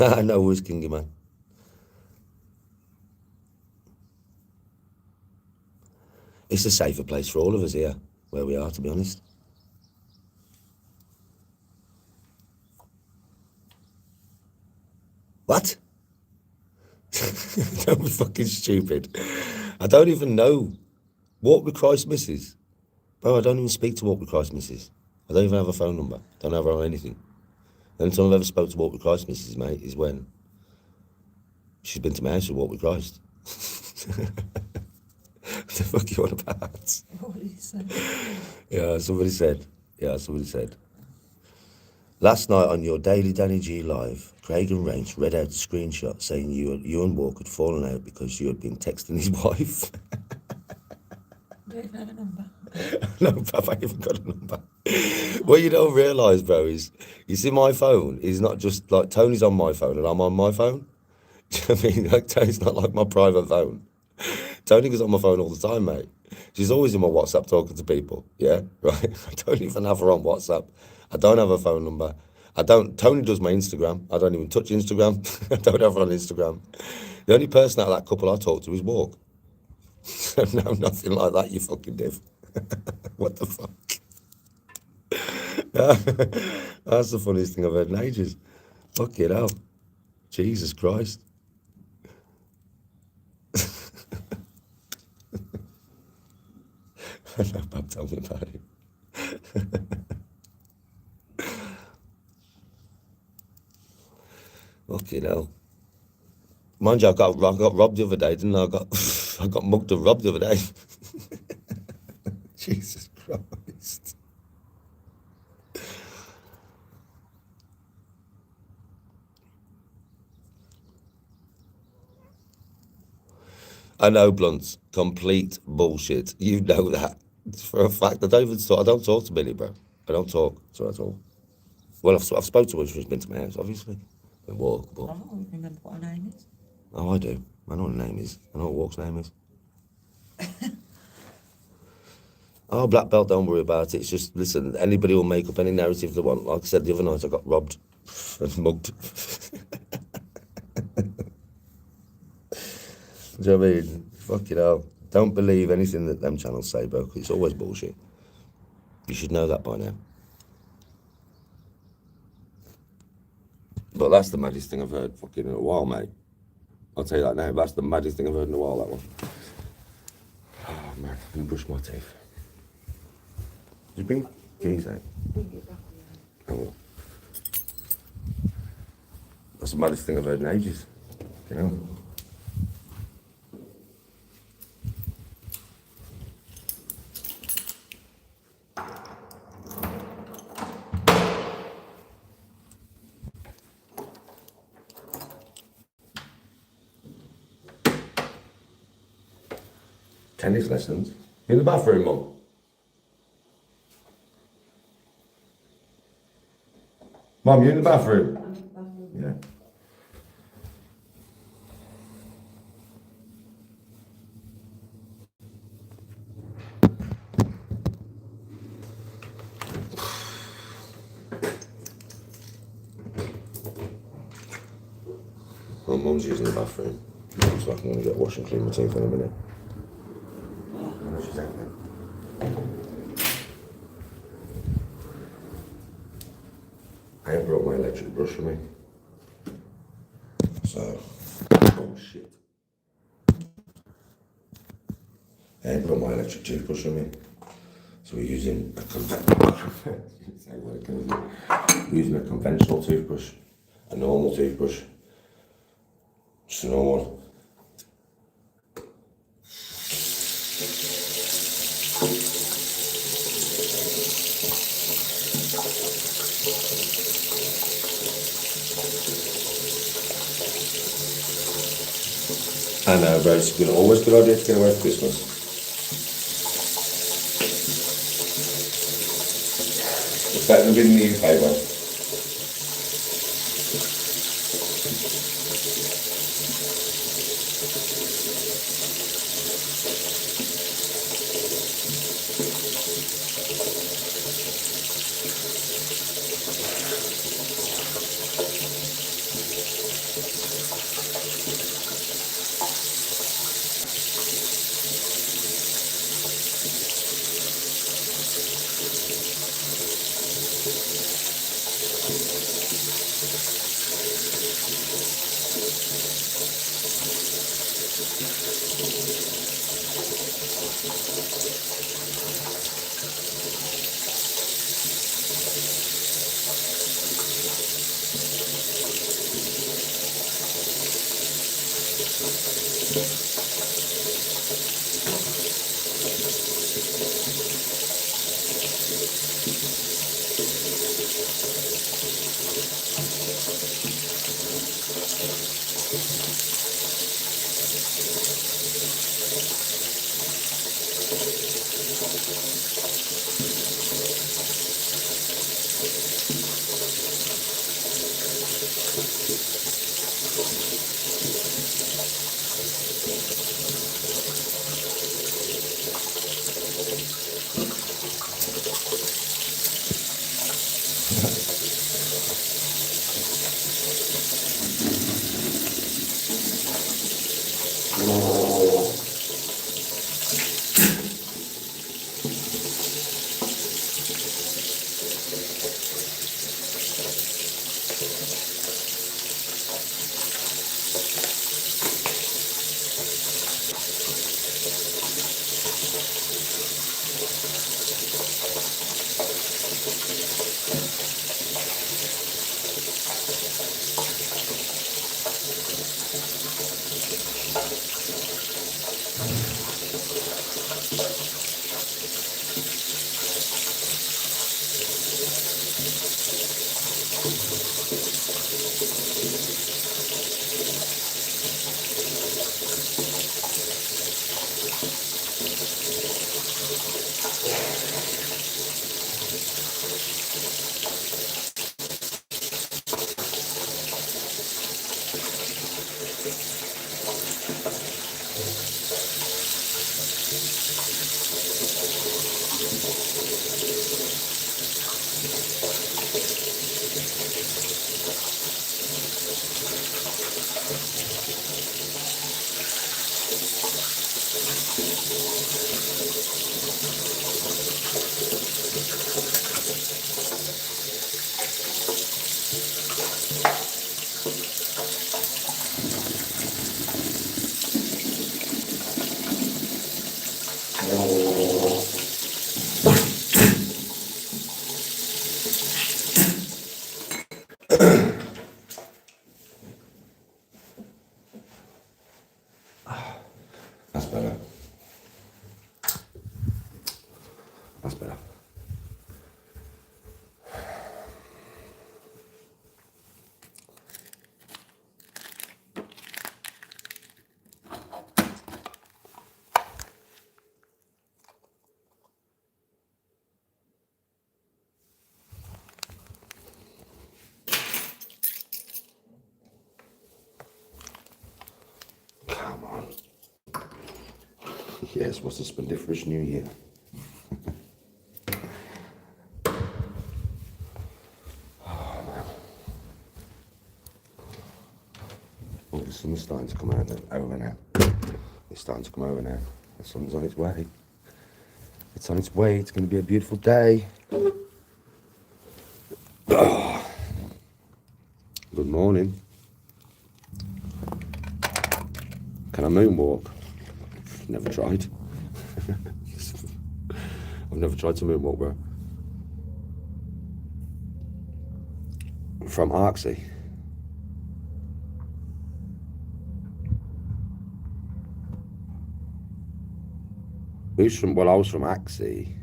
I know who's kingy, man. It's a safer place for all of us here, where we are, to be honest. What? Don't be fucking stupid. I don't even know. Walk with Christ Missus. Bro, I don't even speak to Walk with Christ Missus. I don't even have a phone number. Don't have her on anything. The only time I've ever spoke to Walk with Christ Missus, mate, is when she's been to my house to Walk with Christ. What the fuck you on about? What did he say? Yeah, somebody said. Last night on your Daily Danny G live, Craig and Range read out a screenshot saying you and Walk had fallen out because you had been texting his wife. Do you have a number? No, Papa, I haven't got a number. What you don't realise, bro, is you see my phone is not just like Tony's on my phone and I'm on my phone. Do you know what I mean? Like Tony's not like my private phone. Tony goes on my phone all the time, mate. She's always in my WhatsApp talking to people. Yeah, right. I don't even have her on WhatsApp. I don't have her phone number. Tony does my Instagram. I don't even touch Instagram. I don't have her on Instagram. The only person out of that couple I talk to is Walk. No, nothing like that, you fucking div. What the fuck? That's the funniest thing I've heard in ages. Fuck it hell. Jesus Christ. I know, Bob, tell me about it. Fucking hell. Mind you, I got robbed the other day, didn't I? I got mugged and robbed the other day. Jesus Christ. I know, Blunts. Complete bullshit. You know that. For a fact. I don't talk to Billy, bro. I don't talk to her at all. Well, I've spoken to her. She's been to my house, obviously. And Walk, but... I don't remember what her name is. Oh, I do. I know what her name is. I know what Walk's name is. Oh, black belt, don't worry about it. It's just, listen, anybody will make up any narrative they want. Like I said the other night, I got robbed and mugged. Do you know what I mean? Fuck it hell. Don't believe anything that them channels say, bro, 'cause it's always bullshit. You should know that by now. But that's the maddest thing I've heard fucking in a while, mate. I'll tell you that now. That's the maddest thing I've heard in a while, that one. Oh, man. Let me brush my teeth. Did you bring keys out? Oh, well. That's the maddest thing I've heard in ages. You know? Tennis lessons? In the bathroom, Mum? Mum, you in the bathroom? Yeah. Well, Mum's using the bathroom, so I'm going to get wash and clean my teeth in a minute. I know she's out there. I have brought my electric brush with me. So, oh shit. I have brought my electric toothbrush with me. So we're using a conventional toothbrush, a normal toothbrush, just a normal one. I know, bro, it's always a good idea to get away for Christmas. It's better than being in the UK, bro. That's better. That's better. Come on. Yes, what's the splendiferous new year? Oh, the sun's starting to come out over now. It's starting to come over now. The sun's on its way. It's on its way. It's going to be a beautiful day. Oh. Good morning. Can I moonwalk? Never tried. I've never tried to moonwalk, bro. From Arksy. Who's from? Well, I was from Haxey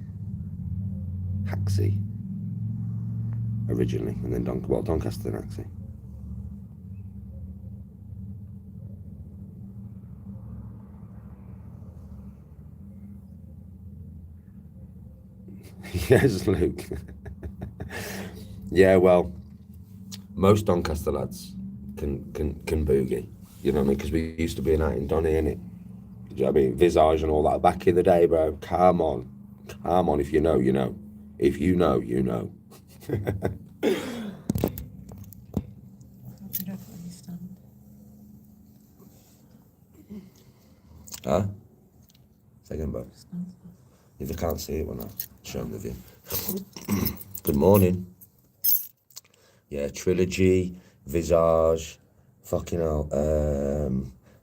originally, and then Doncaster and Haxey. Yes, Luke. Yeah, well, most Doncaster lads can boogie. You know what I mean? Because we used to be out in Donny, innit? Do you know what I mean? Visage and all that back in the day, bro. Come on. Come on. If you know, you know. If you know, you know. How did I understand? Huh? Say again, bro. If they can't see it, well, I'll show them the view. Good morning. Yeah, Trilogy, Visage, fucking hell.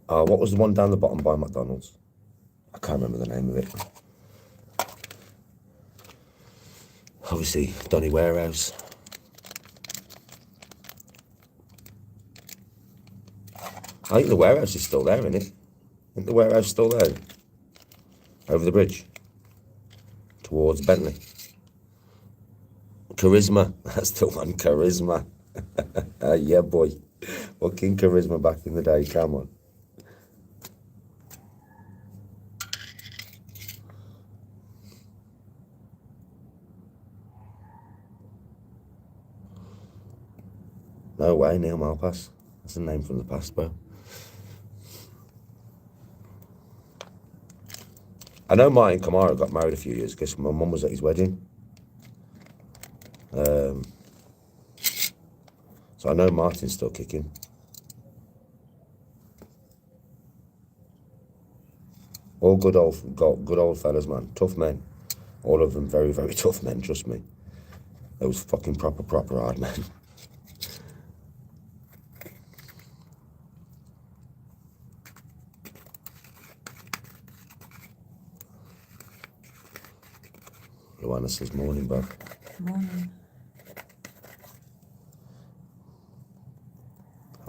What was the one down the bottom by McDonald's? I can't remember the name of it. Obviously, Donny Warehouse. I think the warehouse is still there, isn't it? I think the warehouse is still there. Over the bridge. Towards Bentley. Charisma. That's the one, Charisma. Yeah, boy. Fucking Charisma back in the day. Come on. No way, Neil Malpass. That's a name from the past, bro. I know Martin Kamara got married a few years ago. My mum was at his wedding. So I know Martin's still kicking. All good old fellas, man. Tough men. All of them very, very tough men, trust me. Those fucking proper hard men. Luana says, morning, bud. Morning.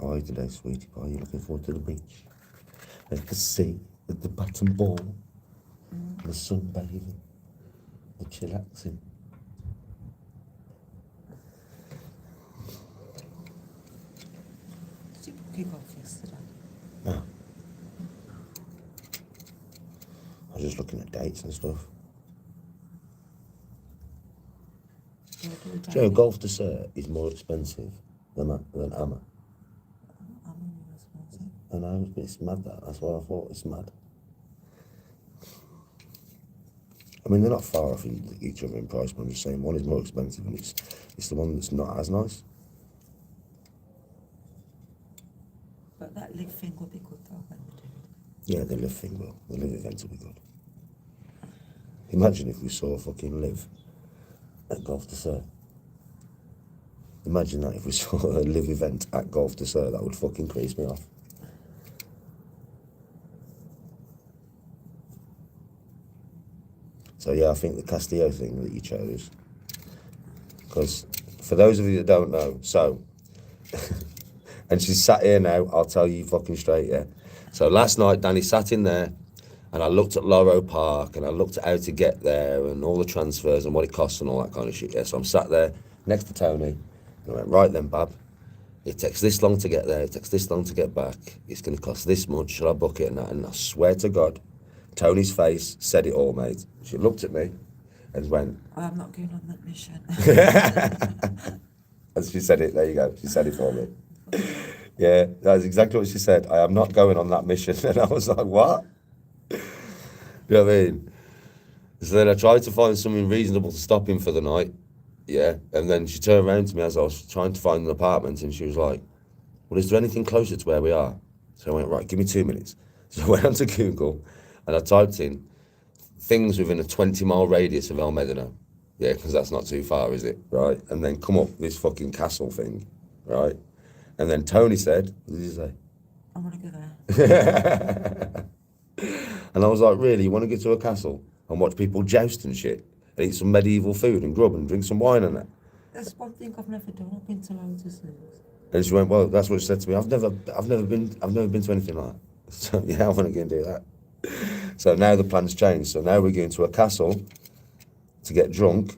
How are you today, sweetie pie? You looking forward to the beach? At the sea, at the bottom ball, the sunbathing, the chillaxing. Did you book your golf yesterday? No. I was just looking at dates and stuff. Yeah, do a Do you know, day. golf dessert is more expensive than Amma. I'm only responsive. I know, it's mad that. That's what I thought. It's mad. I mean, they're not far off each other in price, but I'm just saying one is more expensive and it's the one that's not as nice. But that live thing will be good though when we do it. Yeah, the live thing will. The live event will be good. Imagine if we saw fucking live at Golf Dessert. Imagine that if we saw a live event at Golf Dessert, that would fucking crease me off. So yeah, I think the Castillo thing that you chose, because for those of you that don't know, so, and she's sat here now, I'll tell you fucking straight, yeah. So last night, Danny sat in there, and I looked at Loro Park, and I looked at how to get there, and all the transfers, and what it costs, and all that kind of shit, yeah. So I'm sat there, next to Tony, and I went, right then, Bab, it takes this long to get there, it takes this long to get back, it's going to cost this much, shall I book it? And I swear to God, Tony's face said it all, mate. She looked at me and went, I'm not going on that mission. and she said it, there you go, she said it for me. Yeah, that's exactly what she said. I am not going on that mission. And I was like, what? You know what I mean? So then I tried to find something reasonable to stop him for the night. Yeah, and then she turned around to me as I was trying to find an apartment, and she was like, well, is there anything closer to where we are? So I went, right, give me 2 minutes. So I went onto Google, and I typed in things within a 20-mile radius of El Medino. Yeah, because that's not too far, is it? Right? And then come up this fucking castle thing, right? And then Tony said, what did he say? I want to go there. And I was like, really, you want to go to a castle and watch people joust and shit? And eat some medieval food and grub and drink some wine and that? That's one thing I've never done. I've been to loads of zoos. And she went, well, that's what she said to me. I've never been to anything like that. So yeah, I want to go and do that. So now the plan's changed. So now we're going to a castle to get drunk,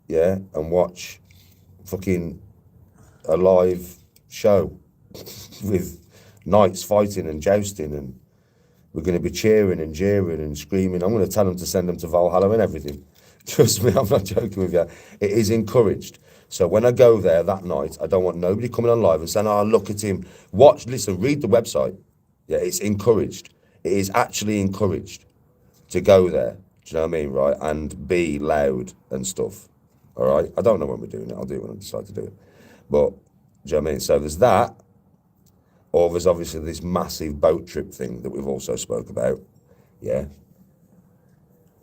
yeah, and watch fucking a live show with knights fighting and jousting, and we're going to be cheering and jeering and screaming. I'm going to tell them to send them to Valhalla and everything. Trust me, I'm not joking with you. It is encouraged. So when I go there that night, I don't want nobody coming on live and saying, oh, look at him. Watch, listen, read the website. Yeah, it's encouraged. It is actually encouraged to go there. Do you know what I mean, right? And be loud and stuff. All right? I don't know when we're doing it. I'll do it when I decide to do it. But, do you know what I mean? So there's that. Or there's obviously this massive boat trip thing that we've also spoke about. Yeah.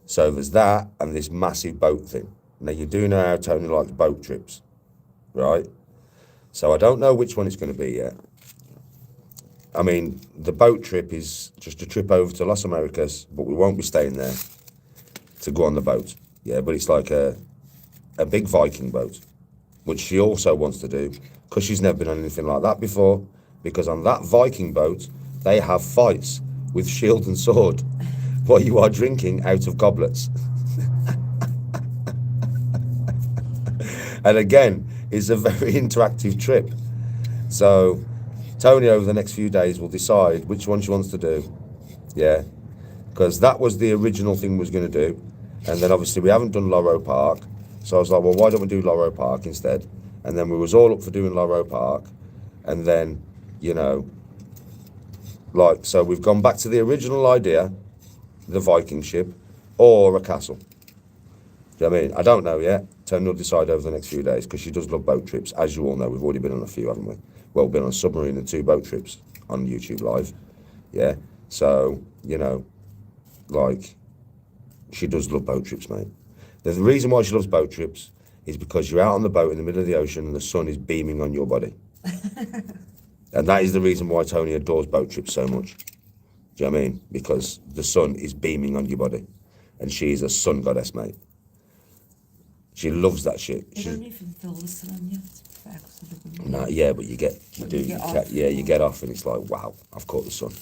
So there's that and this massive boat thing. Now, you do know how Tony likes boat trips, right? So I don't know which one it's going to be yet. I mean, the boat trip is just a trip over to Las Americas, but we won't be staying there to go on the boat. Yeah, but it's like a big Viking boat, which she also wants to do because she's never been on anything like that before, because on that Viking boat, they have fights with shield and sword while you are drinking out of goblets. And again, it's a very interactive trip. So Tony over the next few days will decide which one she wants to do. Yeah, because that was the original thing we was going to do. And then obviously we haven't done Loro Park. So I was like, well, why don't we do Loro Park instead? And then we was all up for doing Loro Park. And then, you know, like, so we've gone back to the original idea, the Viking ship or a castle. Do you know what I mean? I don't know yet. Tony will decide over the next few days because she does love boat trips. As you all know, we've already been on a few, haven't we? Well, been on a submarine and 2 boat trips on YouTube Live. Yeah. So, you know, like, she does love boat trips, mate. The reason why she loves boat trips is because you're out on the boat in the middle of the ocean and the sun is beaming on your body. And that is the reason why Tony adores boat trips so much. Do you know what I mean? Because the sun is beaming on your body. And she is a sun goddess, mate. She loves that shit. You don't even feel the sun yet. It's fair, 'cause I live in Nah, London. yeah, but you get off. you get off and it's like, wow, I've caught the sun.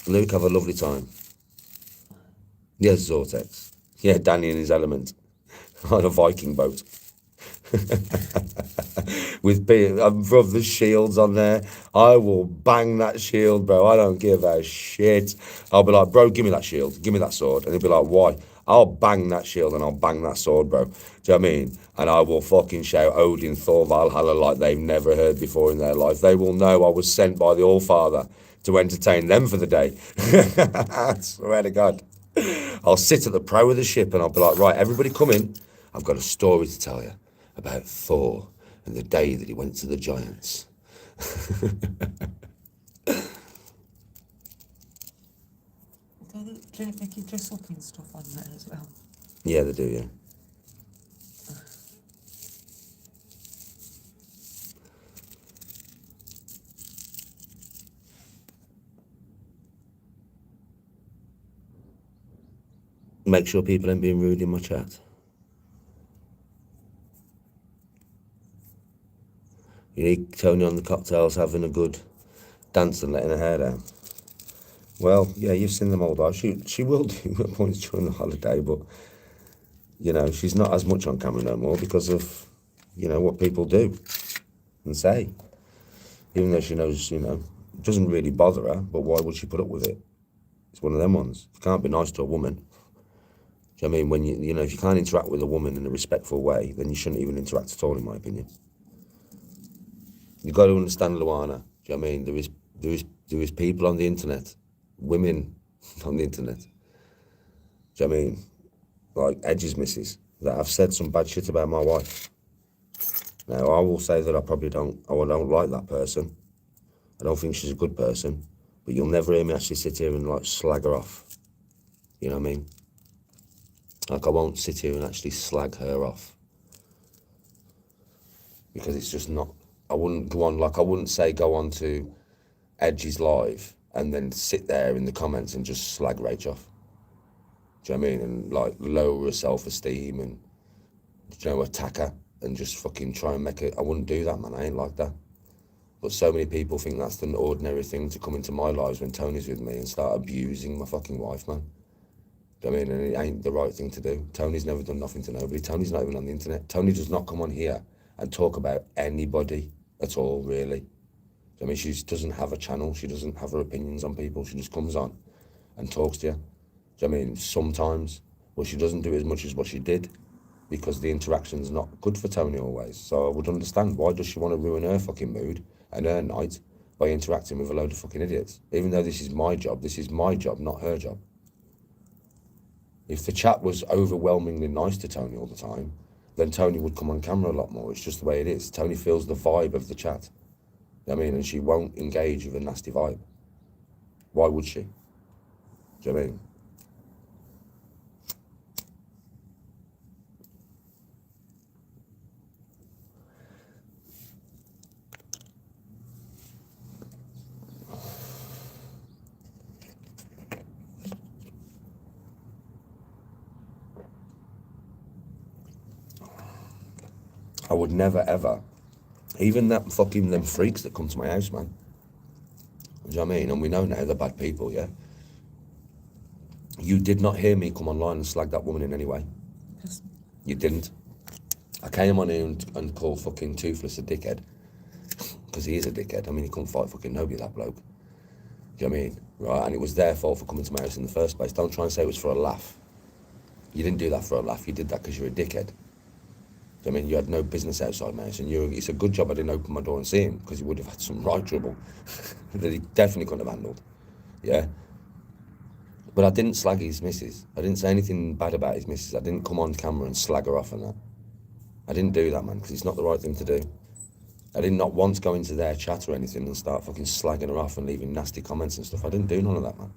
Luke, have a lovely time. Yes, Zortex. Yeah, Danny in his element on a Viking boat. With bro, the shields on there. I will bang that shield, bro. I don't give a shit. I'll be like, bro, give me that shield. Give me that sword. And he'll be like, why? I'll bang that shield and I'll bang that sword, bro. Do you know what I mean? And I will fucking shout Odin, Thor, Valhalla like they've never heard before in their life. They will know I was sent by the All-Father to entertain them for the day. I swear to God. I'll sit at the prow of the ship and I'll be like, right, everybody come in. I've got a story to tell you about Thor and the day that he went to the giants. Do they make you dress up in stuff on there as well? Yeah, they do, yeah. Make sure people ain't being rude in my chat. You need Tony on the cocktails having a good dance and letting her hair down. Well, yeah, you've seen them all, though. She will do at points during the holiday, but, you know, she's not as much on camera no more because of, you know, what people do and say. Even though she knows, you know, it doesn't really bother her, but why would she put up with it? It's one of them ones. You can't be nice to a woman. Do you know what I mean? When you know, if you can't interact with a woman in a respectful way, then you shouldn't even interact at all, in my opinion. You've got to understand, Luana. Do you know what I mean? There is people on the internet, women on the internet. Do you know what I mean? Like Edge's missus, that have said some bad shit about my wife. Now, I will say that I don't like that person. I don't think she's a good person, but you'll never hear me actually sit here and like slag her off. You know what I mean? Like, I won't sit here and actually slag her off. Because it's just not, I wouldn't say go on to Edge's live and then sit there in the comments and just slag Rach off. Do you know what I mean? And like lower her self-esteem and, you know, attack her and just fucking try and make it. I wouldn't do that, man. I ain't like that. But so many people think that's the ordinary thing to come into my lives when Tony's with me and start abusing my fucking wife, man. Do you know what I mean? And it ain't the right thing to do. Tony's never done nothing to nobody. Tony's not even on the internet. Tony does not come on here and talk about anybody at all, really. I mean, she doesn't have a channel. She doesn't have her opinions on people. She just comes on and talks to you. Do you know what I mean? Sometimes. But she doesn't do as much as what she did because the interaction's not good for Tony always. So I would understand, why does she want to ruin her fucking mood and her night by interacting with a load of fucking idiots? Even though this is my job, not her job. If the chat was overwhelmingly nice to Tony all the time, then Tony would come on camera a lot more. It's just the way it is. Tony feels the vibe of the chat. You know what I mean? And she won't engage with a nasty vibe. Why would she? Do you know what I mean? I would never ever, even them freaks that come to my house, man. Do you know what I mean? And we know now they're bad people, yeah? You did not hear me come online and slag that woman in any way. Yes. You didn't. I came on here and called fucking Toothless a dickhead. Because he is a dickhead. I mean, he couldn't fight fucking nobody, that bloke. Do you know what I mean? Right? And it was their fault for coming to my house in the first place. Don't try and say it was for a laugh. You didn't do that for a laugh. You did that because you're a dickhead. I mean, you had no business outside my house, and it's a good job I didn't open my door and see him, because he would have had some right trouble that he definitely couldn't have handled. Yeah. But I didn't slag his missus. I didn't say anything bad about his missus. I didn't come on camera and slag her off and that. I didn't do that, man, because it's not the right thing to do. I did not once go into their chat or anything and start fucking slagging her off and leaving nasty comments and stuff. I didn't do none of that, man.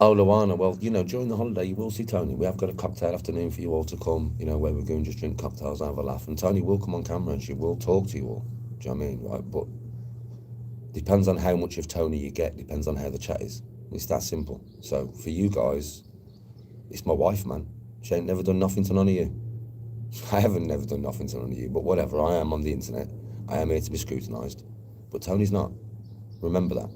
Oh, Luana, well, you know, during the holiday, you will see Tony. We have got a cocktail afternoon for you all to come, you know, where we're going to just drink cocktails and have a laugh. And Tony will come on camera and she will talk to you all. Do you know what I mean? Right? But depends on how much of Tony you get, depends on how the chat is. It's that simple. So for you guys, it's my wife, man. She ain't never done nothing to none of you. I haven't never done nothing to none of you, but whatever. I am on the internet. I am here to be scrutinised. But Tony's not. Remember that.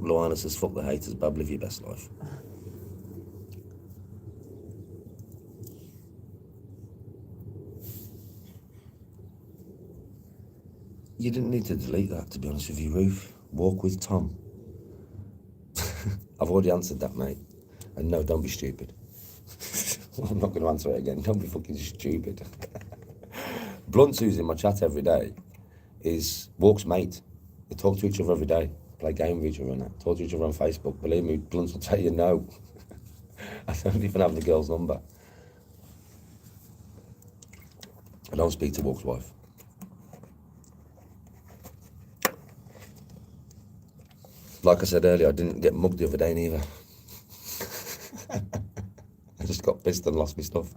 Luana says, fuck the haters, Bab, live your best life. You didn't need to delete that, to be honest with you, Ruth. Walk with Tom. I've already answered that, mate. And no, don't be stupid. I'm not going to answer it again. Don't be fucking stupid. Blunt's, who's in my chat every day, is Walk's mate. They talk to each other every day. Play game with each other and that. Talk to each other on Facebook. Believe me, Blunt's will tell you no. I don't even have the girl's number. I don't speak to Walk's wife. Like I said earlier, I didn't get mugged the other day neither. I just got pissed and lost my stuff.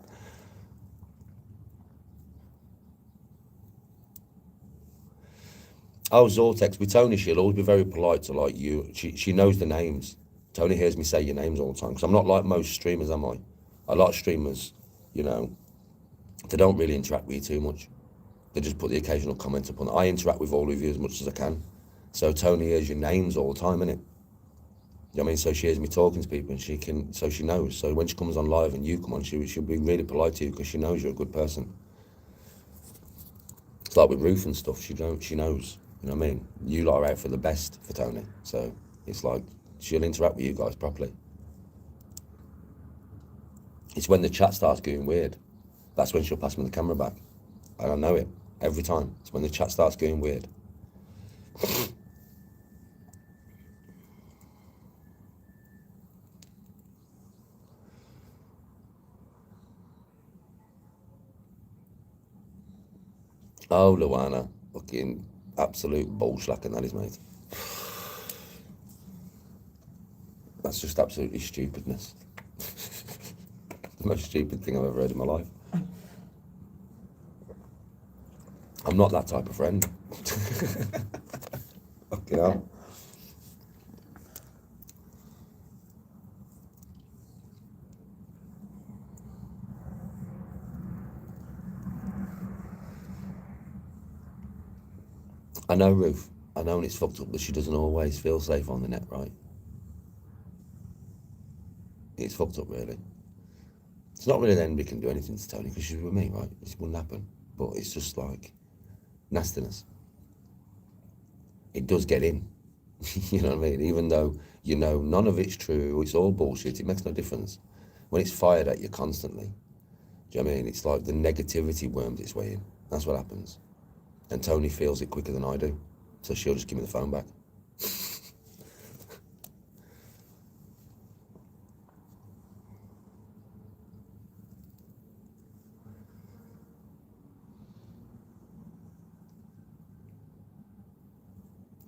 Oh, Zortex, with Tony, she'll always be very polite to like you. She knows the names. Tony hears me say your names all the time, because I'm not like most streamers, am I? A lot of streamers, you know, they don't really interact with you too much. They just put the occasional comment up on it. I interact with all of you as much as I can. So Tony hears your names all the time, innit? You know what I mean? So she hears me talking to people and she can, so she knows. So when she comes on live and you come on, she'll be really polite to you because she knows you're a good person. It's like with Ruth and stuff, she knows. You know what I mean? You lot are out for the best for Tony. So it's like, she'll interact with you guys properly. It's when the chat starts getting weird. That's when she'll pass me the camera back. And I know it every time. It's when the chat starts getting weird. Oh, Luana, fucking absolute bullshit, that is, mate. That's just absolutely stupidness. The most stupid thing I've ever heard in my life. I'm not that type of friend. Fucking hell. I know, Ruth. I know, and it's fucked up that she doesn't always feel safe on the net, right? It's fucked up, really. It's not really that anybody can do anything to Tony because she's with me, right? It wouldn't happen. But it's just like nastiness. It does get in. You know what I mean? Even though you know none of it's true, it's all bullshit, it makes no difference. When it's fired at you constantly, do you know what I mean? It's like the negativity worms its way in. That's what happens. And Tony feels it quicker than I do. So she'll just give me the phone back.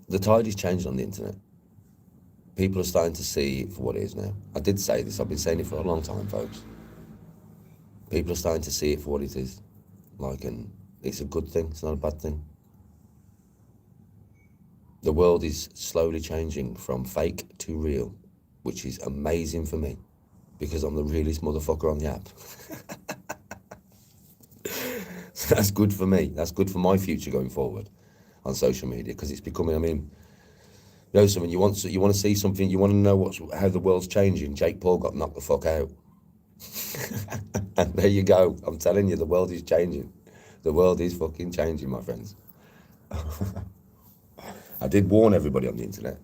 The tide is changing on the internet. People are starting to see it for what it is now. I did say this, I've been saying it for a long time, folks. People are starting to see it for what it is. Like, and it's a good thing, it's not a bad thing. The world is slowly changing from fake to real, which is amazing for me, because I'm the realest motherfucker on the app. So that's good for me. That's good for my future going forward on social media, because it's becoming, I mean, you know something, you want to see something, you want to know how the world's changing. Jake Paul got knocked the fuck out. And there you go. I'm telling you, the world is changing. The world is fucking changing, my friends. I did warn everybody on the internet.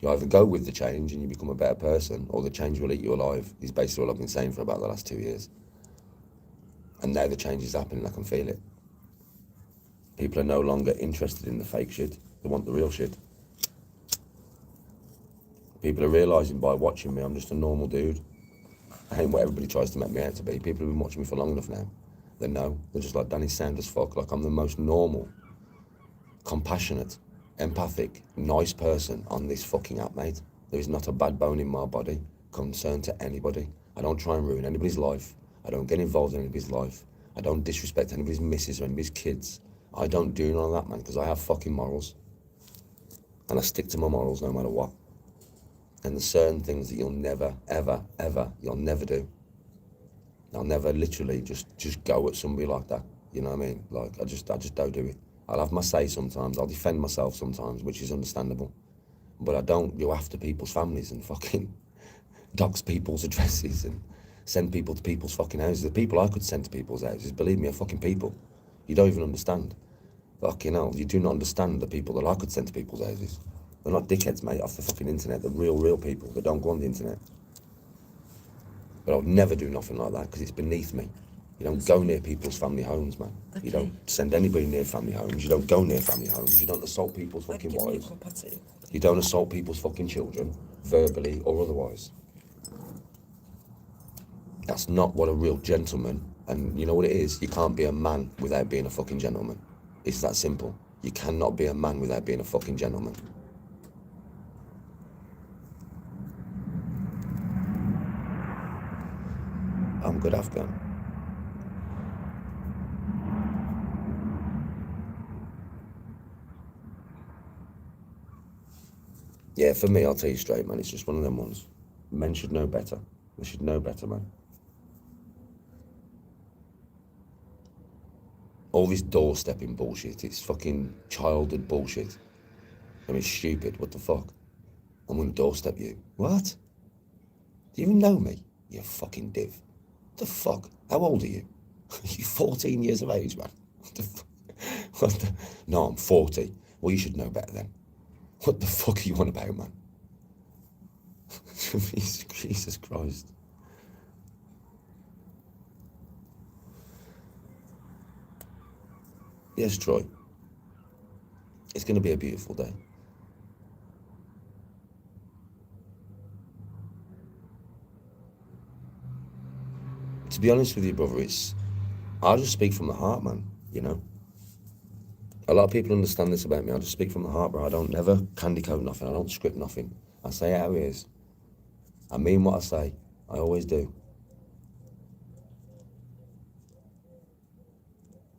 You either go with the change and you become a better person, or the change will eat you alive, is basically what I've been saying for about the last 2 years. And now the change is happening, I can feel it. People are no longer interested in the fake shit. They want the real shit. People are realising by watching me, I'm just a normal dude. I ain't what everybody tries to make me out to be. People have been watching me for long enough now. They know. They're just like, Danny's sound as fuck. Like, I'm the most normal, compassionate, empathic, nice person on this fucking app, mate. There is not a bad bone in my body concerned to anybody. I don't try and ruin anybody's life. I don't get involved in anybody's life. I don't disrespect anybody's missus or anybody's kids. I don't do none of that, man, because I have fucking morals. And I stick to my morals no matter what. And there's certain things that you'll never, ever, ever, you'll never do. I'll never literally just go at somebody like that. You know what I mean? Like, I just don't do it. I'll have my say sometimes. I'll defend myself sometimes, which is understandable. But I don't go after people's families and fucking dox people's addresses and send people to people's fucking houses. The people I could send to people's houses, believe me, are fucking people. You don't even understand. Fucking hell, you do not understand the people that I could send to people's houses. They're not dickheads, mate, off the fucking internet. They're real people. They don't go on the internet. But I would never do nothing like that because it's beneath me. You don't go near people's family homes, man. You don't send anybody near family homes. You don't go near family homes. You don't assault people's fucking wives. You don't assault people's fucking children, verbally or otherwise. That's not what a real gentleman, and you know what it is? You can't be a man without being a fucking gentleman. It's that simple. You cannot be a man without being a fucking gentleman. I'm good, Afghan. Yeah, for me, I'll tell you straight, man, it's just one of them ones. Men should know better. They should know better, man. All this doorstepping bullshit, it's fucking childhood bullshit. I mean, stupid, what the fuck? I'm gonna doorstep you. What? Do you even know me? You fucking div. What the fuck? How old are you? You 14 years of age, man. What the fuck? What the? No, I'm 40. Well, you should know better then. What the fuck are you on about, man? Jesus Christ. Yes, Troy. It's going to be a beautiful day. To be honest with you, brother, I just speak from the heart, man, you know? A lot of people understand this about me. I just speak from the heart, bro. I don't never candy coat nothing. I don't script nothing. I say it how it is. I mean what I say. I always do.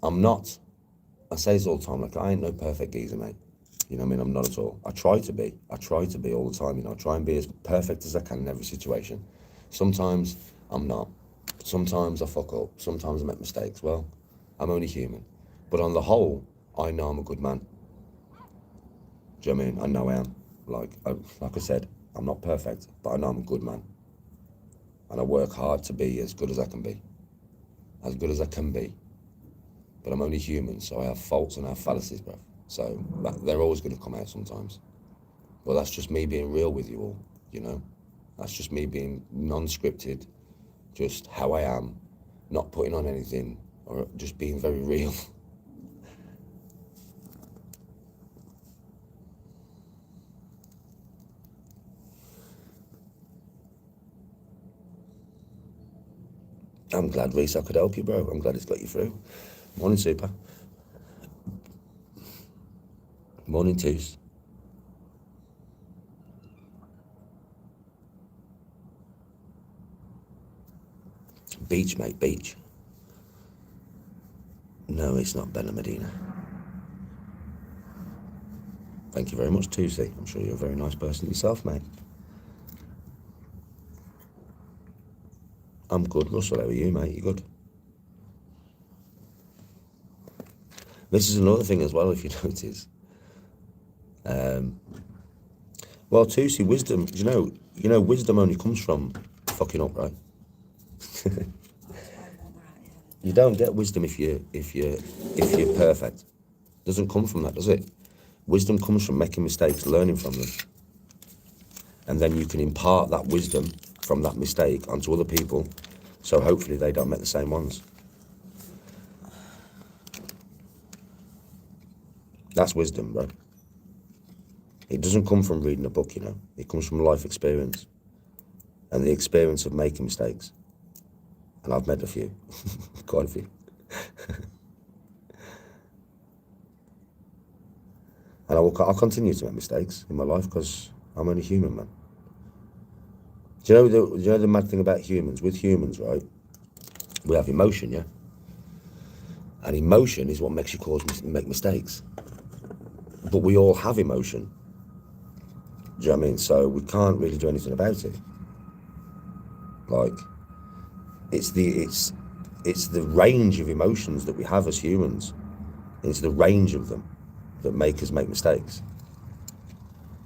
I'm not. I say this all the time, like, I ain't no perfect geezer, mate. You know what I mean? I'm not at all. I try to be. I try to be all the time, you know. I try and be as perfect as I can in every situation. Sometimes I'm not. Sometimes I fuck up. Sometimes I make mistakes. Well, I'm only human. But on the whole, I know I'm a good man. Do you know what I mean? I know I am. Like I said, I'm not perfect, but I know I'm a good man. And I work hard to be as good as I can be. As good as I can be. But I'm only human, so I have faults and I have fallacies, bruv. So they're always going to come out sometimes. Well, that's just me being real with you all, you know? That's just me being non-scripted, just how I am, not putting on anything, or just being very real. I'm glad, Reese, I could help you, bro. I'm glad it's got you through. Morning, Super. Morning, Toos. Beach, mate, beach. No, it's not Bella Medina. Thank you very much, Toosy. I'm sure you're a very nice person yourself, mate. I'm good, Russell. How are you, mate? You good? This is another thing as well, if you notice. Well, Toosy, wisdom, you know, wisdom only comes from fucking up, right? You don't get wisdom if you're perfect. It doesn't come from that, does it? Wisdom comes from making mistakes, learning from them. And then you can impart that wisdom from that mistake onto other people, so hopefully they don't make the same ones. That's wisdom, bro. It doesn't come from reading a book, you know. It comes from life experience and the experience of making mistakes. And I've made a few, quite a few. And I'll continue to make mistakes in my life because I'm only human, man. Do you know the mad thing about humans? With humans, right, we have emotion, yeah? And emotion is what makes you make mistakes. But we all have emotion. Do you know what I mean? So we can't really do anything about it. Like, it's the range of emotions that we have as humans. It's the range of them that make us make mistakes.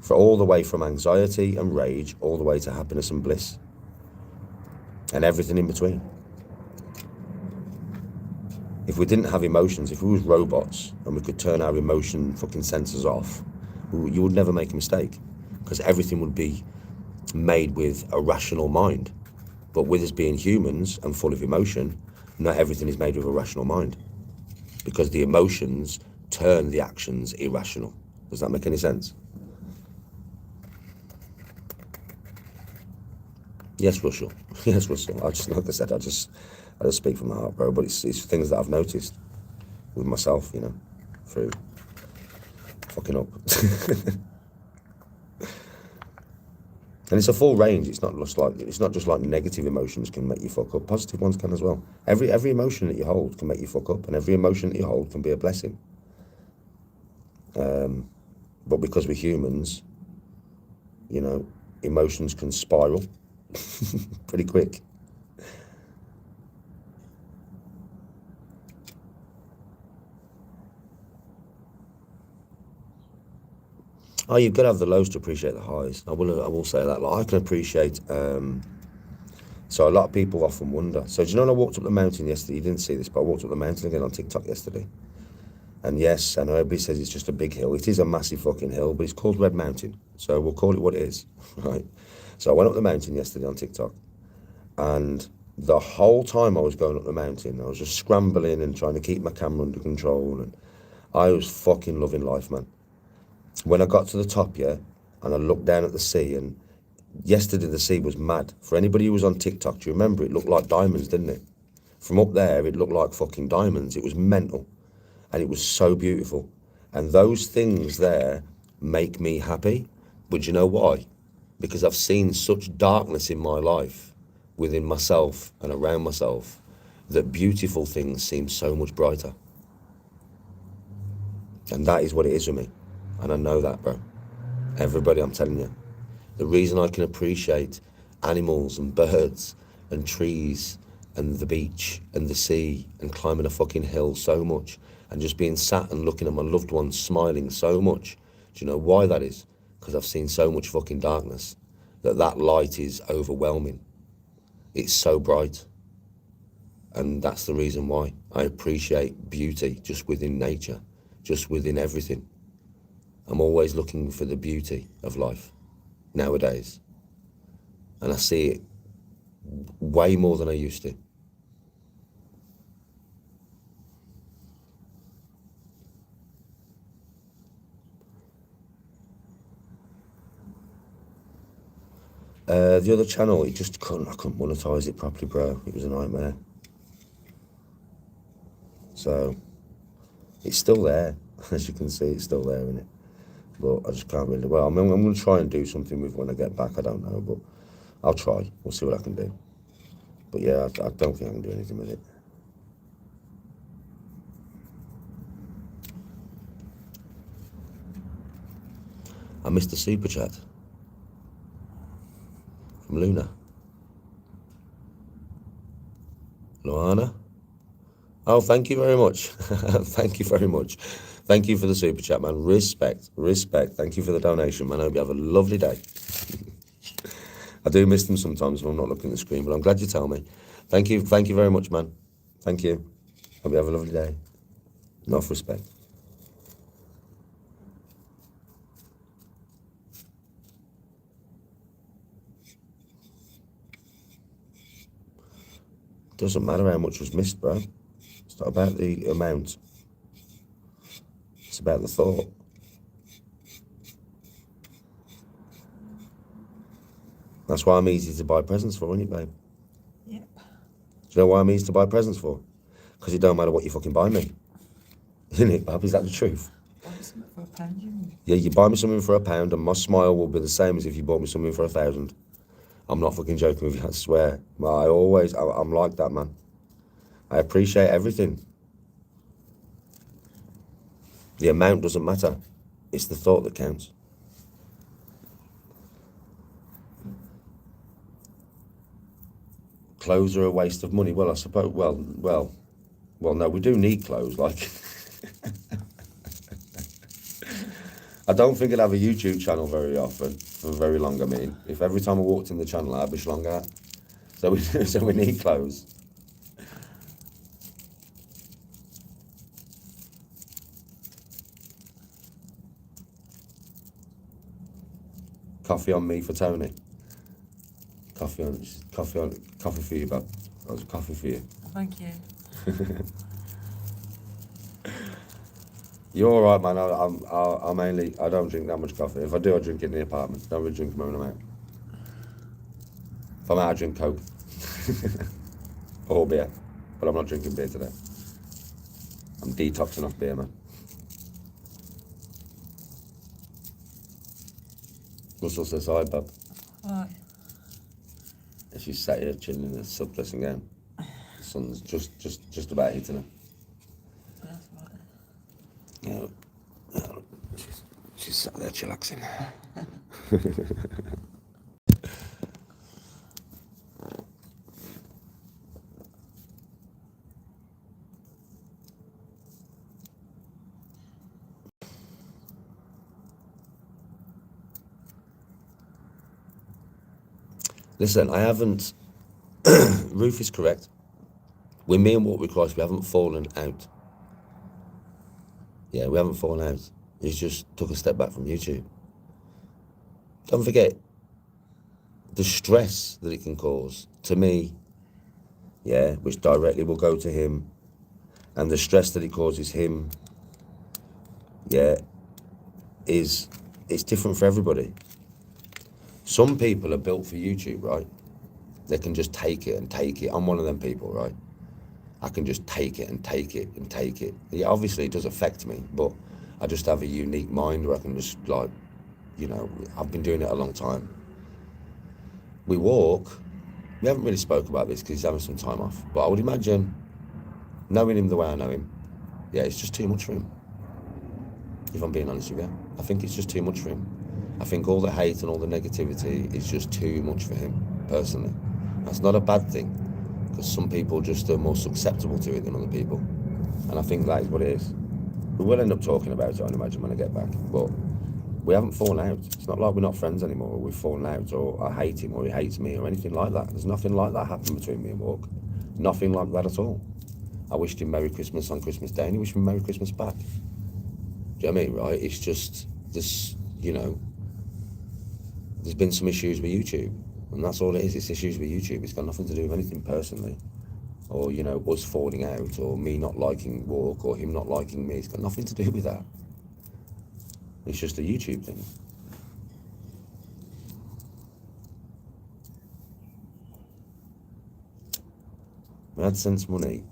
For all the way from anxiety and rage, all the way to happiness and bliss. And everything in between. If we didn't have emotions, if we was robots and we could turn our emotion fucking sensors off, you would never make a mistake. Because everything would be made with a rational mind. But with us being humans and full of emotion, not everything is made with a rational mind. Because the emotions turn the actions irrational. Does that make any sense? Yes, Russell. Yes, Russell. Like I said, I just speak from the heart, bro. But it's things that I've noticed with myself, you know, through fucking up. And it's a full range. It's not just like negative emotions can make you fuck up. Positive ones can as well. Every emotion that you hold can make you fuck up, and every emotion that you hold can be a blessing. But because we're humans, you know, emotions can spiral pretty quick. Oh, you've got to have the lows to appreciate the highs. I will say that. Like, I can appreciate. So a lot of people often wonder. So do you know when I walked up the mountain yesterday? You didn't see this, but I walked up the mountain again on TikTok yesterday. And yes, I know everybody says it's just a big hill. It is a massive fucking hill, but it's called Red Mountain. So we'll call it what it is, right? So I went up the mountain yesterday on TikTok, and the whole time I was going up the mountain, I was just scrambling and trying to keep my camera under control, and I was fucking loving life, man. When I got to the top, yeah, and I looked down at the sea, and yesterday the sea was mad. For anybody who was on TikTok, do you remember? It looked like diamonds, didn't it? From up there, it looked like fucking diamonds. It was mental. And it was so beautiful. And those things there make me happy. But you know why? Because I've seen such darkness in my life, within myself and around myself, that beautiful things seem so much brighter. And that is what it is with me. And I know that, bro. Everybody, I'm telling you. The reason I can appreciate animals and birds and trees and the beach and the sea and climbing a fucking hill so much, and just being sat and looking at my loved ones smiling so much. Do you know why that is? Because I've seen so much fucking darkness that light is overwhelming. It's so bright. And that's the reason why I appreciate beauty just within nature, just within everything. I'm always looking for the beauty of life nowadays. And I see it way more than I used to. The other channel, I couldn't monetize it properly, bro. It was a nightmare. So, it's still there. As you can see, it's still there, isn't it? But I just can't really, well, I'm going to try and do something with when I get back. I don't know, but I'll try. We'll see what I can do. But yeah, I don't think I can do anything with it. I missed the super chat from Luna. Luana? Oh, thank you very much. Thank you very much. Thank you for the super chat, man. Respect. Thank you for the donation, man. I hope you have a lovely day. I do miss them sometimes when I'm not looking at the screen, but I'm glad you tell me. Thank you very much, man. Thank you. Hope you have a lovely day. Enough respect. Doesn't matter how much was missed, bro. It's not about the amount. It's about the thought. That's why I'm easy to buy presents for, isn't it, babe? Yep. Do you know why I'm easy to buy presents for? Because it don't matter what you fucking buy me. Isn't it, babe? Is that the truth? Buy something for £1, you mean? Yeah, you buy me something for £1 and my smile will be the same as if you bought me something for 1,000. I'm not fucking joking with you, I swear. I'm like that, man. I appreciate everything. The amount doesn't matter. It's the thought that counts. Clothes are a waste of money. Well, I suppose, well, no, we do need clothes, like. I don't think I'd have a YouTube channel very often, for very long, I mean. If every time I walked in the channel, I'd be schlong out. So we need clothes. Coffee on me for Tony. Coffee for you, bub. That was a coffee for you. Thank you. You're all right, man. I don't drink that much coffee. If I do, I drink it in the apartment. Don't really drink when I'm out. If I'm out, I drink Coke. Or beer. But I'm not drinking beer today. I'm detoxing off beer, man. Russell's aside, bub. Right. She's sat here chilling in a sub-dressing gown. The sun's just about hitting her. That's right. Yeah, she's sat there chillaxing. Listen, I haven't. Ruth is correct. With me and Walk with Christ, we haven't fallen out. Yeah, we haven't fallen out. He's just took a step back from YouTube. Don't forget the stress that it can cause to me, yeah, which directly will go to him, and the stress that it causes him, yeah, it's different for everybody. Some people are built for YouTube, right? They can just take it and take it. I'm one of them people, right? I can just take it and take it and take it. Yeah, obviously it does affect me, but I just have a unique mind where I can just, like, you know, I've been doing it a long time. We walk. We haven't really spoke about this because he's having some time off, but I would imagine, knowing him the way I know him, yeah, it's just too much for him. If I'm being honest with you, I think it's just too much for him. I think all the hate and all the negativity is just too much for him, personally. That's not a bad thing, because some people just are more susceptible to it than other people. And I think that is what it is. We will end up talking about it, I imagine, when I get back. But we haven't fallen out. It's not like we're not friends anymore, or we've fallen out, or I hate him, or he hates me, or anything like that. There's nothing like that happened between me and Walk. Nothing like that at all. I wished him Merry Christmas on Christmas Day, and he wished me Merry Christmas back. Do you know what I mean, right? It's just this, you know, there's been some issues with YouTube, and that's all it is. It's issues with YouTube. It's got nothing to do with anything personally, or, you know, us falling out, or me not liking Walk, or him not liking me. It's got nothing to do with that. It's just a YouTube thing. AdSense money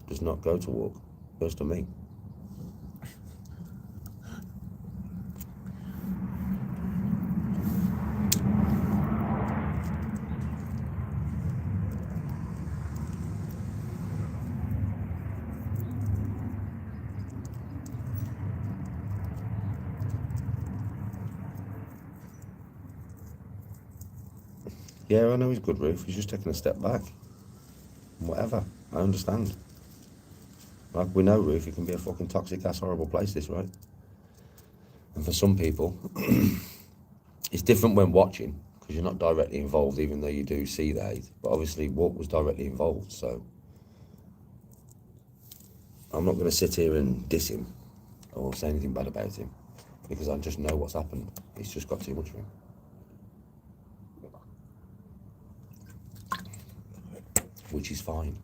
does not go to Walk, it goes to me. Yeah, I know he's good, Ruth. He's just taking a step back. Whatever. I understand. Like, we know, Ruth, it can be a fucking toxic ass horrible place, this, right? And for some people, it's different when watching, because you're not directly involved, even though you do see the hate. But obviously, Walk was directly involved, so I'm not going to sit here and diss him or say anything bad about him because I just know what's happened. He's just got too much for him. Which is fine.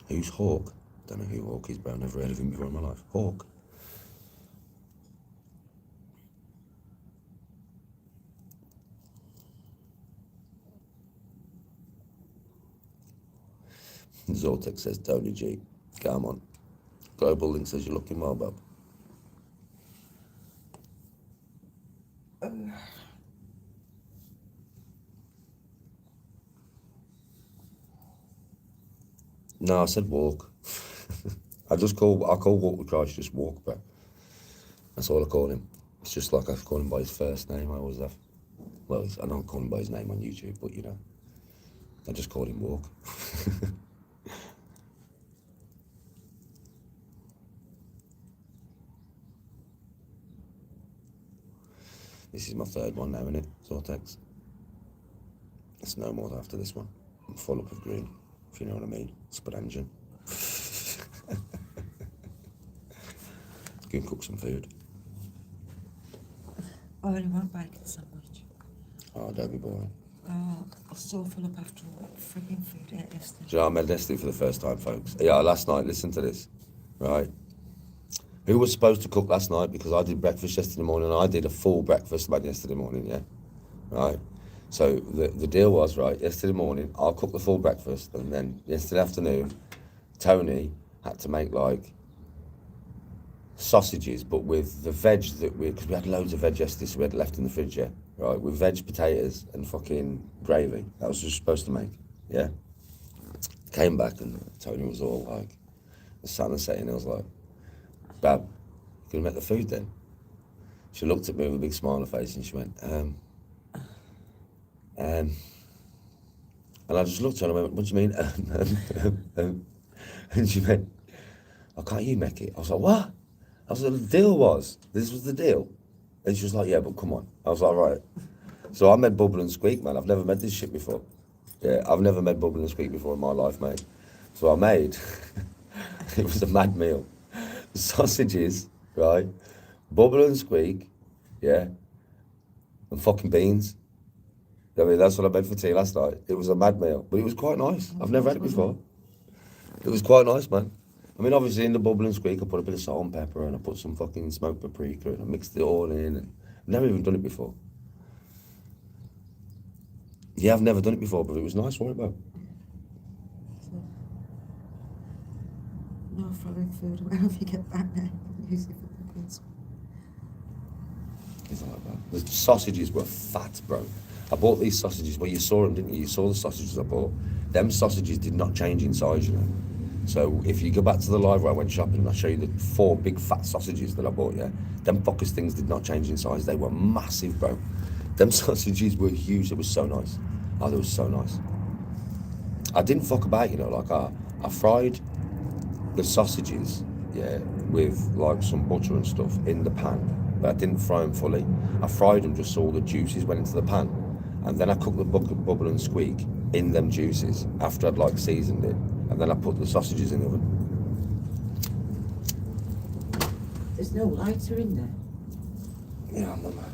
Who's Hawk? Don't know who Hawk is, but I've never heard of him before in my life. Hawk. Zortex says Tony G. Come on. Global Link says you're looking well, bub. No, I said walk. I call Walk with Christ just walk, bro. That's all I call him. It's just like I call him by his first name. I always have. Well, I don't call him by his name on YouTube, but you know, I just call him Walk. This is my third one now, isn't it? Zortex. It's no more after this one. I'm full up of green, if you know what I mean. Spadangin. Go and cook some food. I only want a bacon sandwich. Oh, don't be boring. I'm so full up after all that freaking food I ate yesterday. Do you know, I made yesterday for the first time, folks. Yeah, last night, listen to this, right? Who was supposed to cook last night? Because I did breakfast yesterday morning, and I did a full breakfast about yesterday morning, yeah? Right? So the deal was, right, yesterday morning, I'll cook the full breakfast, and then yesterday afternoon, Tony had to make, like, sausages, but with the veg that because we had loads of veg yesterday, so we had left in the fridge, yeah? Right, with veg, potatoes, and fucking gravy. That was just supposed to make, yeah? Came back, and Tony was all, like, the sun was setting, I was like, Bab, you gonna make the food then? She looked at me with a big smile on her face and she went, and I just looked at her and I went, what do you mean? And she went, oh, can't you make it? I was like, what? I was like, the deal was, this was the deal. And she was like, yeah, but come on. I was like, right. So I made Bubble and Squeak, man. I've never made this shit before. Yeah, I've never made Bubble and Squeak before in my life, mate. So I made, it was a mad meal. Sausages, right? Bubble and Squeak, yeah, and fucking beans. I mean, that's what I made for tea last night. It was a mad meal, but it was quite nice. I've never had it before. It was quite nice, man. I mean, obviously in the Bubble and Squeak, I put a bit of salt and pepper, and I put some fucking smoked paprika, and I mixed it all in. And I've never even done it before. Yeah, I've never done it before, but it was nice. What about? No throwing food wherever you get back now. Use it for pickles. It's like that. The sausages were fat, bro. I bought these sausages. Well, you saw them, didn't you? You saw the sausages I bought. Them sausages did not change in size, you know. So if you go back to the live where I went shopping, and I'll show you the 4 big fat sausages that I bought, yeah? Them fuckers things did not change in size. They were massive, bro. Them sausages were huge. It was so nice. Oh, they were so nice. I didn't fuck about, you know, like I fried the sausages, yeah, with like some butter and stuff in the pan, but I didn't fry them fully. I fried them just so all the juices went into the pan, and then I cooked the Bubble and Squeak in them juices after I'd like seasoned it, and then I put the sausages in the oven. There's no lighter in there. Yeah, I'm not mad.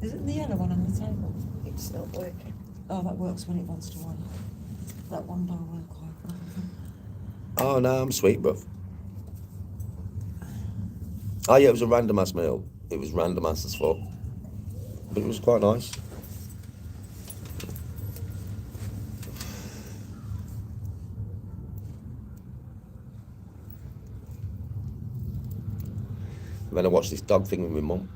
Isn't the yellow one on the table? It's not working. Oh, that works when it wants to on. That one don't work quite well. Oh no, I'm sweet, bruv. Oh yeah, it was a random ass meal. It was random ass as fuck, but it was quite nice. And then I watched this dog thing with my mum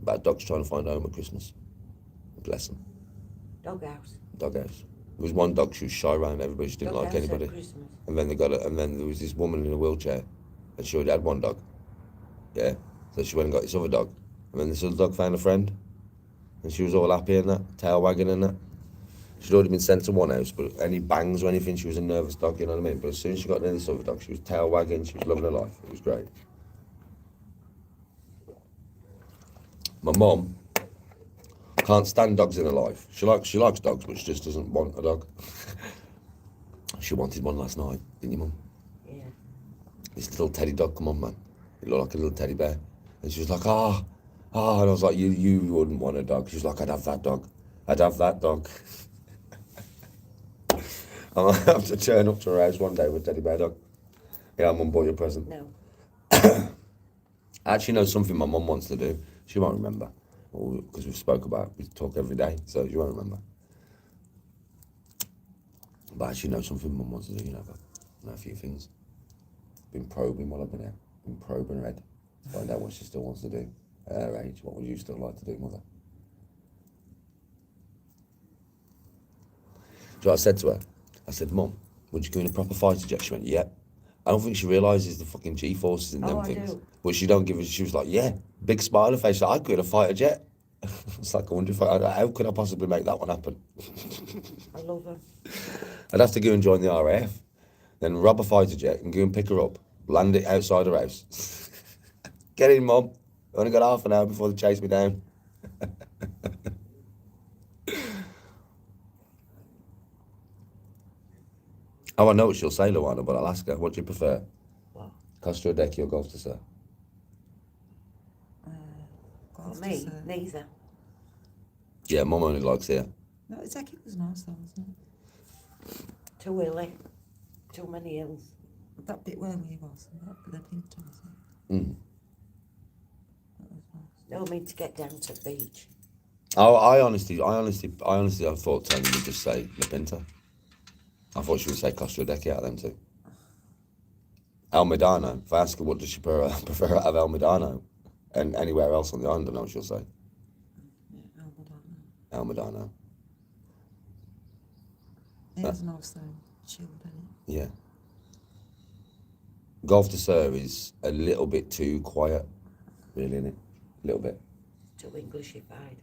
about dogs trying to find home at Christmas. Bless them. Doghouse. Doghouse. There was one dog, she was shy around everybody, she didn't like Doghouse at anybody. Christmas. And then and then there was this woman in a wheelchair, and she already had one dog. Yeah. So she went and got this other dog. And then this other dog found a friend, and she was all happy and that, tail wagging and that. She'd already been sent to one house, but any bangs or anything, she was a nervous dog, you know what I mean? But as soon as she got near this other dog, she was tail wagging, she was loving her life. It was great. My mum can't stand dogs in her life. She likes dogs, but she just doesn't want a dog. She wanted one last night, didn't you, Mum? Yeah. This little teddy dog, come on, man. It looked like a little teddy bear. And she was like, and I was like, you wouldn't want a dog. She was like, I'd have that dog. I'd have that dog. I might have to turn up to her house one day with a teddy bear dog. Yeah, Mum bought you a present. No. I actually know something my mum wants to do. She won't remember. Because we talk every day, so she won't remember. But I actually know something mum wants to do, know a few things. Been probing while I've been here. Been probing her head. Find out what she still wants to do. At her age, what would you still like to do, mother? So I said to her, I said, Mum, would you go in a proper fighter jet? She went, yeah. I don't think she realises the fucking G-forces in them I things. do. But she don't give a, she was like, yeah, big smile on her face. Like, I'd go in a fighter jet. It's like, I wonder if how could I possibly make that one happen? I love her. I'd have to go and join the RAF, then rob a fighter jet and go and pick her up, land it outside her house. Get in, Mum. I only got half an hour before they chase me down. Oh, I know what she'll say, Luana, but I'll ask her, what do you prefer? What? Costa Rica or Golf to Sir? For Golf me, dessert. neither. Yeah, Mum only likes here. No, it's like it was nice though, wasn't it? Too hilly. Too many hills. That bit where we was, the Pinto, was it? Mm. That was nice. No, I mean to get down to the beach. Oh, I honestly thought Tony would just say La Pinta. I thought she would say Costa Rica out of them two. El Medano. If I ask her what does she prefer out of El Medano and anywhere else on the island, I know what she'll say. Yeah, Almadana. El Medano. It was nice though, chilled, didn't it? Yeah. Golf to Sir is a little bit too quiet, really, isn't it? A little bit. Too Englishified.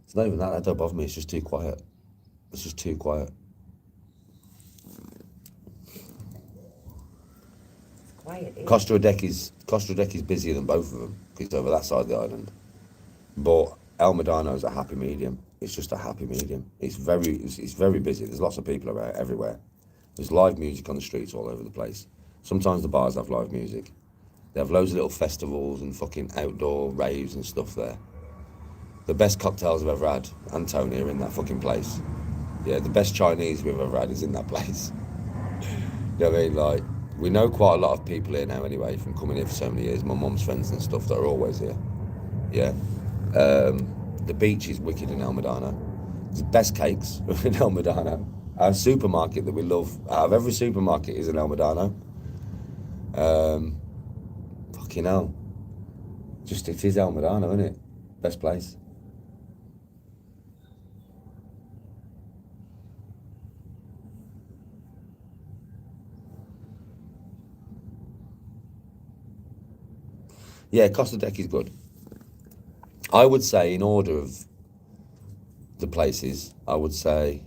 It's not even that. That don't bother me. It's just too quiet. It's just too quiet. It's quiet here. Costa Rica is busier than both of them because it's over that side of the island. But El Medano is a happy medium. It's just a happy medium. It's very busy. There's lots of people around everywhere. There's live music on the streets all over the place. Sometimes the bars have live music. They have loads of little festivals and fucking outdoor raves and stuff there. The best cocktails I've ever had, Antonia, are in that fucking place. Yeah, the best Chinese we've ever had is in that place. You know what I mean? Like, we know quite a lot of people here now anyway from coming here for so many years. My mum's friends and stuff that are always here. Yeah. The beach is wicked in El Medano. The best cakes are in El Medano. Our supermarket that we love, out of every supermarket, is in El Medano. Fucking hell. Just, it is El Medano, isn't it? Best place. Yeah, Costa Deck is good. I would say, in order of the places, I would say,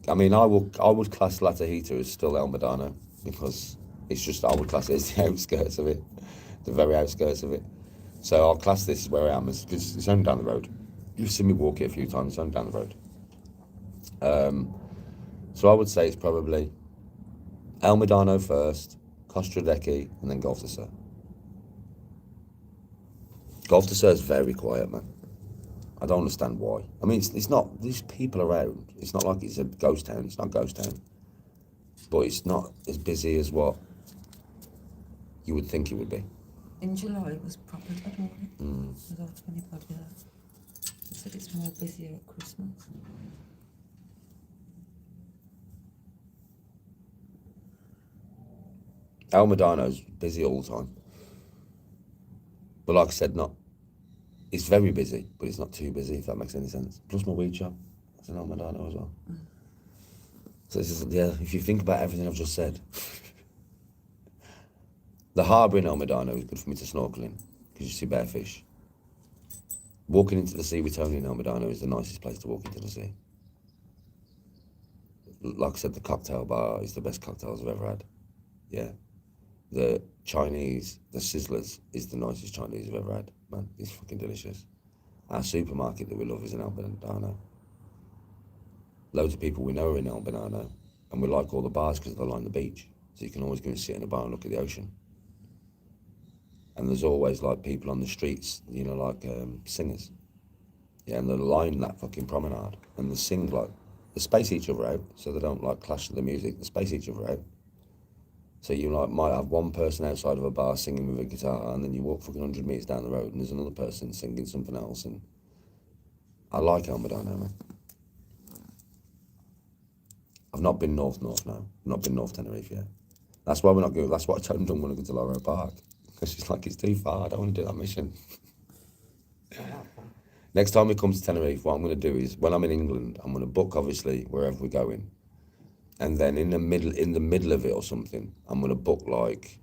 I mean, I would class La Tahita as still El Medano because it's just, I would class it as the outskirts of it, the very outskirts of it. So I'll class this as where I am, because it's only down the road. You've seen me walk it a few times, it's only down the road. So I would say it's probably El Medano first, Costa Rica, and then Golf to Sir. Golf to Sir is very quiet, man. I don't understand why. I mean, it's not, there's people around. It's not like it's a ghost town. It's not a ghost town. But it's not as busy as what you would think it would be. In July it was proper dead, wasn't it? Without anybody there. They said it's more busier at Christmas. El Medano's busy all the time. But like I said, it's very busy, but it's not too busy, if that makes any sense. Plus my weed shop, that's in El Medano as well. So it's just, yeah, if you think about everything I've just said. The harbour in El Medano is good for me to snorkel in, because you see bare fish. Walking into the sea with Tony in El Medano is the nicest place to walk into the sea. Like I said, the cocktail bar is the best cocktails I've ever had. Yeah. the Chinese, the Sizzlers is the nicest Chinese I've ever had, man. It's fucking delicious. Our supermarket that we love is in Albinano. Loads of people we know are in Albinano, and we like all the bars because they're along the beach. So you can always go and sit in a bar and look at the ocean. And there's always like people on the streets, you know, like singers. Yeah, and they line that fucking promenade and they sing like, they space each other out so they don't like clash with the music, they space each other out. So you like might have one person outside of a bar singing with a guitar, and then you walk fucking 100 metres down the road and there's another person singing something else. And I like Albinano, man. I've not been north now. I've not been North Tenerife yet. That's why we're not going. That's what I told him, don't want to go to Loro Park. Because she's like, it's too far, I don't want to do that mission. Next time we come to Tenerife, what I'm going to do is, when I'm in England, I'm going to book, obviously, wherever we're going. And then in the middle of it or something, I'm going to book like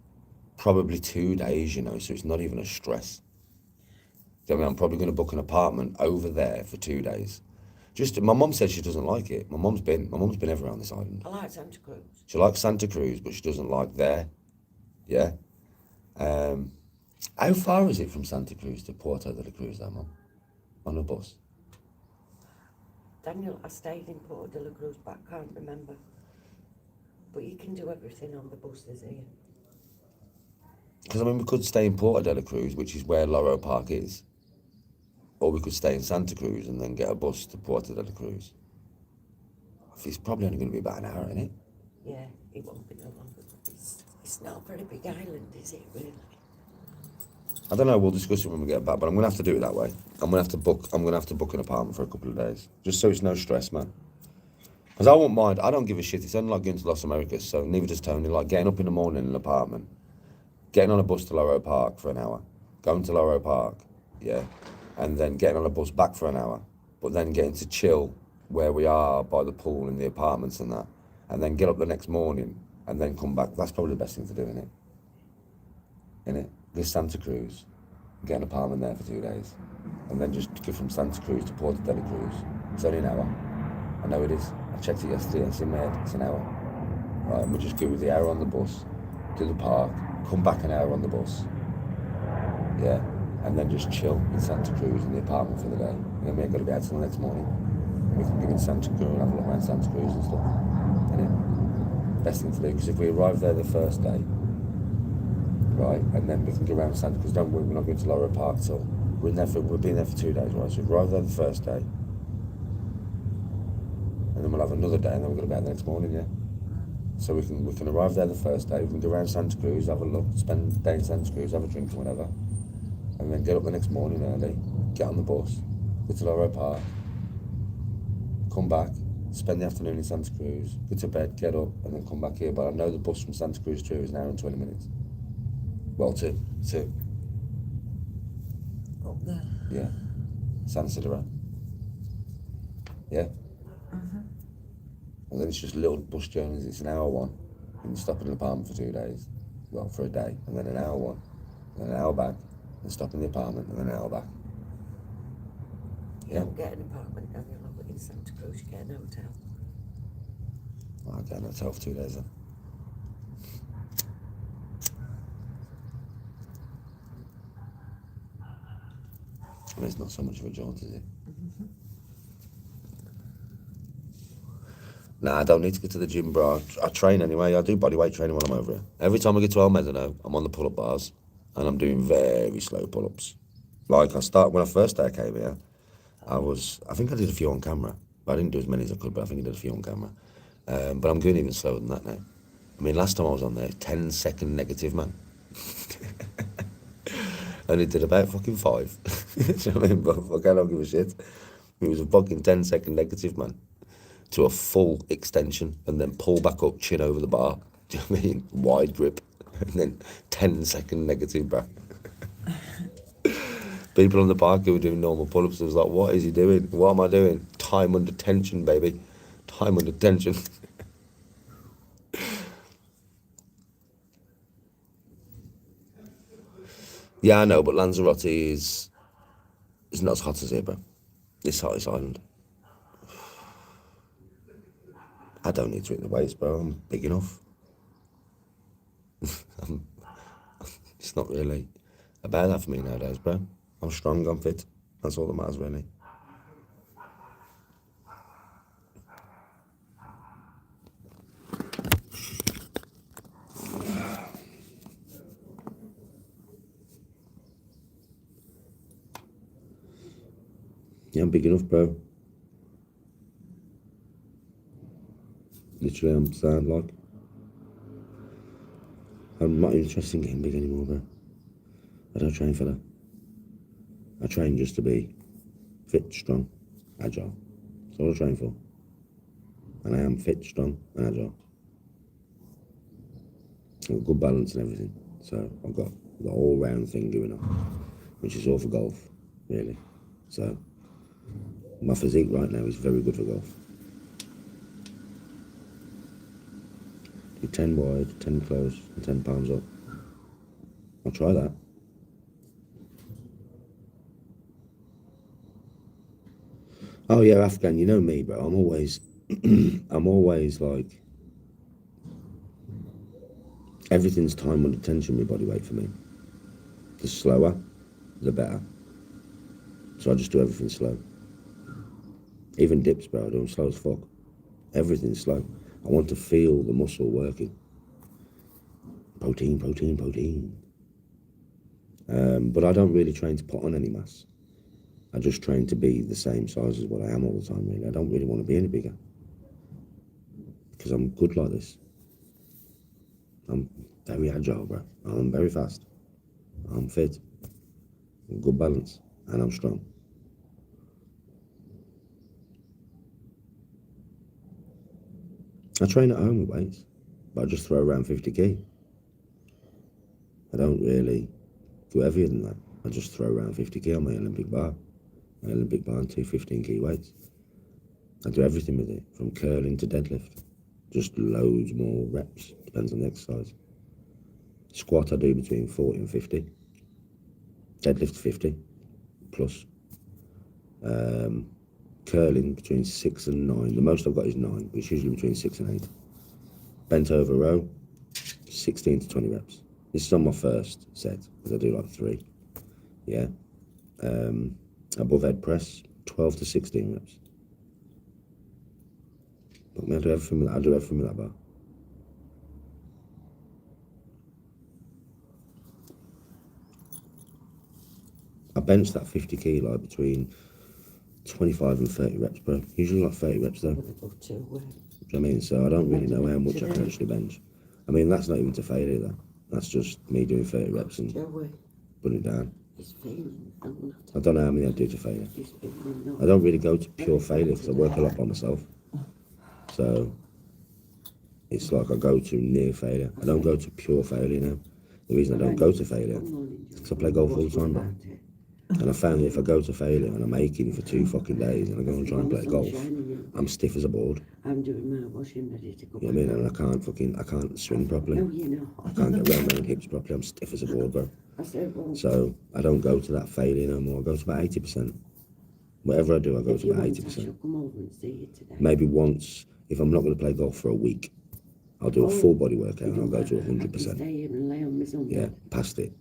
probably 2 days, you know, so it's not even a stress. So, I mean, I'm probably going to book an apartment over there for 2 days. Just, my mum said she doesn't like it. My mum's been everywhere on this island. I like Santa Cruz. She likes Santa Cruz, but she doesn't like there. Yeah. How far is it from Santa Cruz to Puerto de la Cruz, though, Mum? On a bus? Daniel, I stayed in Puerto de la Cruz, but I can't remember. But you can do everything on the buses here. Because, I mean, we could stay in Puerto de la Cruz, which is where Loro Park is. Or we could stay in Santa Cruz and then get a bus to Puerto de la Cruz. It's probably only going to be about an hour, isn't it? Yeah, it won't be no longer. It's not a very big island, is it, really? I don't know, we'll discuss it when we get back, but I'm going to have to do it that way. I'm going to have to book an apartment for a couple of days. Just so it's no stress, man. Because I won't mind, I don't give a shit. It's only like going to Los Americas, so neither does Tony. Like getting up in the morning in an apartment, getting on a bus to Loro Park for an hour, going to Loro Park, yeah, and then getting on a bus back for an hour, but then getting to chill where we are by the pool and the apartments and that, and then get up the next morning and then come back. That's probably the best thing to do, innit? Innit? Go to Santa Cruz, get an apartment there for 2 days, and then just go from Santa Cruz to Puerto de la Cruz. It's only an hour. I know it is. I checked it yesterday, it's in my head, it's an hour. Right, and we just go with the hour on the bus, to the park, come back an hour on the bus, yeah, and then just chill in Santa Cruz in the apartment for the day. And then we ain't got to be out till the next morning. And we can go in Santa Cruz and have a look around Santa Cruz and stuff. Innit? Best thing to do, because if we arrive there the first day, right, and then we can go around Santa Cruz, don't worry, we're not going to Loro Park till, we've been there for 2 days, right, so we arrive there the first day, and then we'll have another day, and then we're going to be out the next morning, yeah? So we can arrive there the first day, we can go around Santa Cruz, have a look, spend the day in Santa Cruz, have a drink or whatever, and then get up the next morning early, get on the bus, go to Loro Park, come back, spend the afternoon in Santa Cruz, go to bed, get up, and then come back here. But I know the bus from Santa Cruz to here is an hour and 20 minutes. Well, two. Up there. Yeah. San Isidro. Yeah. And then it's just little bus journeys. It's an hour one. And you stop in an apartment for 2 days. Well, for a day. And then an hour one. And then an hour back. And stop in the apartment. And then an hour back. You don't get an apartment, Daniel, over in Santa Cruz, you get an hotel. I'll get an hotel for 2 days then. And it's not so much of a jaunt, is it? Nah, I don't need to go to the gym, bro. I train anyway. I do bodyweight training when I'm over here. Every time I get to El Medano, I'm on the pull-up bars, and I'm doing very slow pull-ups. Like when I first came here, I think I did a few on camera, but I didn't do as many as I could, but I think I did a few on camera. But I'm going even slower than that now. I mean, last time I was on there, 10-second negative, man. Only did about fucking 5. Do you know what I mean? But fuck, I don't give a shit. It was a fucking 10-second negative, man. To a full extension, and then pull back up, chin over the bar. Do you know what I mean? Wide grip. And then 10-second negative, bro. People on the park who were doing normal pull-ups, I was like, what is he doing? What am I doing? Time under tension, baby. Time under tension. Yeah, I know, but Lanzarote is not as hot as here, bro. It's the hottest island. I don't need to hit the weights, bro. I'm big enough. It's not really about that for me nowadays, bro. I'm strong, I'm fit. That's all that matters, really. Yeah, I'm big enough, bro. Literally, I'm sad, like. I'm not interested in getting big anymore, bro. I don't train for that. I train just to be fit, strong, agile. That's all I train for. And I am fit, strong, and agile. I've got good balance and everything. So I've got the all-round thing going on, which is all for golf, really. So my physique right now is very good for golf. Do 10 wide, 10 close, and 10 palms up. I'll try that. Oh yeah, Afghan, you know me, bro. I'm always, I'm always like, everything's time under tension with body weight for me. The slower, the better. So I just do everything slow. Even dips, bro, I do them slow as fuck. Everything's slow. I want to feel the muscle working. Protein, protein, protein. But I don't really train to put on any mass. I just train to be the same size as what I am all the time, really. I don't really want to be any bigger. Because I'm good like this. I'm very agile, bro. I'm very fast. I'm fit. I'm good balance. And I'm strong. I train at home with weights, but I just throw around 50 kg. I don't really go heavier than that. I just throw around 50 kg on my Olympic bar. My Olympic bar and 2 15 kg weights. I do everything with it, from curling to deadlift. Just loads more reps, depends on the exercise. Squat I do between 40 and 50. Deadlift 50 plus. Curling between 6 and 9. The most I've got is 9, but it's usually between 6 and 8. Bent over row, 16 to 20 reps. This is on my first set, because I do like 3. Yeah. Above head press, 12 to 16 reps. But I do everything with that. I do everything with that bar. I bench that 50 kg like between 25 and 30 reps, bro. Usually like 30 reps though. Do you know what I mean? So I don't really know how much I can actually bench. I mean, that's not even to failure though. That's just me doing 30 reps and putting it down. I don't know how many I do to failure. I don't really go to pure failure because I work a lot by myself. So it's like I go to near failure. I don't go to pure failure now. The reason I don't go to failure is because I play golf all the time, bro. And I found that if I go to failure and I'm aching for 2 fucking days and I go and try and play golf, I'm stiff as a board. I'm doing my washing ready to go. You know what I mean? And I can't swing properly. I can't get around my own hips properly. I'm stiff as a board, bro. So I don't go to that failure no more. I go to about 80%. Whatever I do, I go to about 80%. Maybe once, if I'm not going to play golf for a week, I'll do a full body workout and I'll go to 100%. Yeah, past it.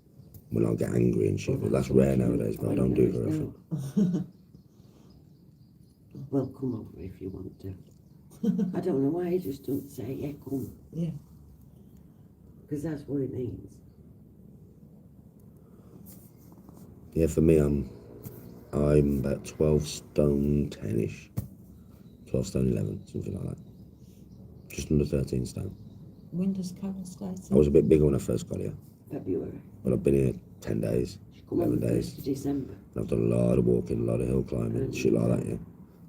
When I'll get angry and shit, but that's rare nowadays, but I don't do it very often. Well, come over if you want to. I don't know why you just don't say, yeah, come. Yeah. Because that's what it means. Yeah, for me, I'm about 12 stone 10-ish. 12 stone 11, something like that. Just under 13 stone. When does Carol start? I was a bit bigger when I first got here. February. But I've been here 10 days, 11 days. December. And I've done a lot of walking, a lot of hill climbing, shit like that, yeah.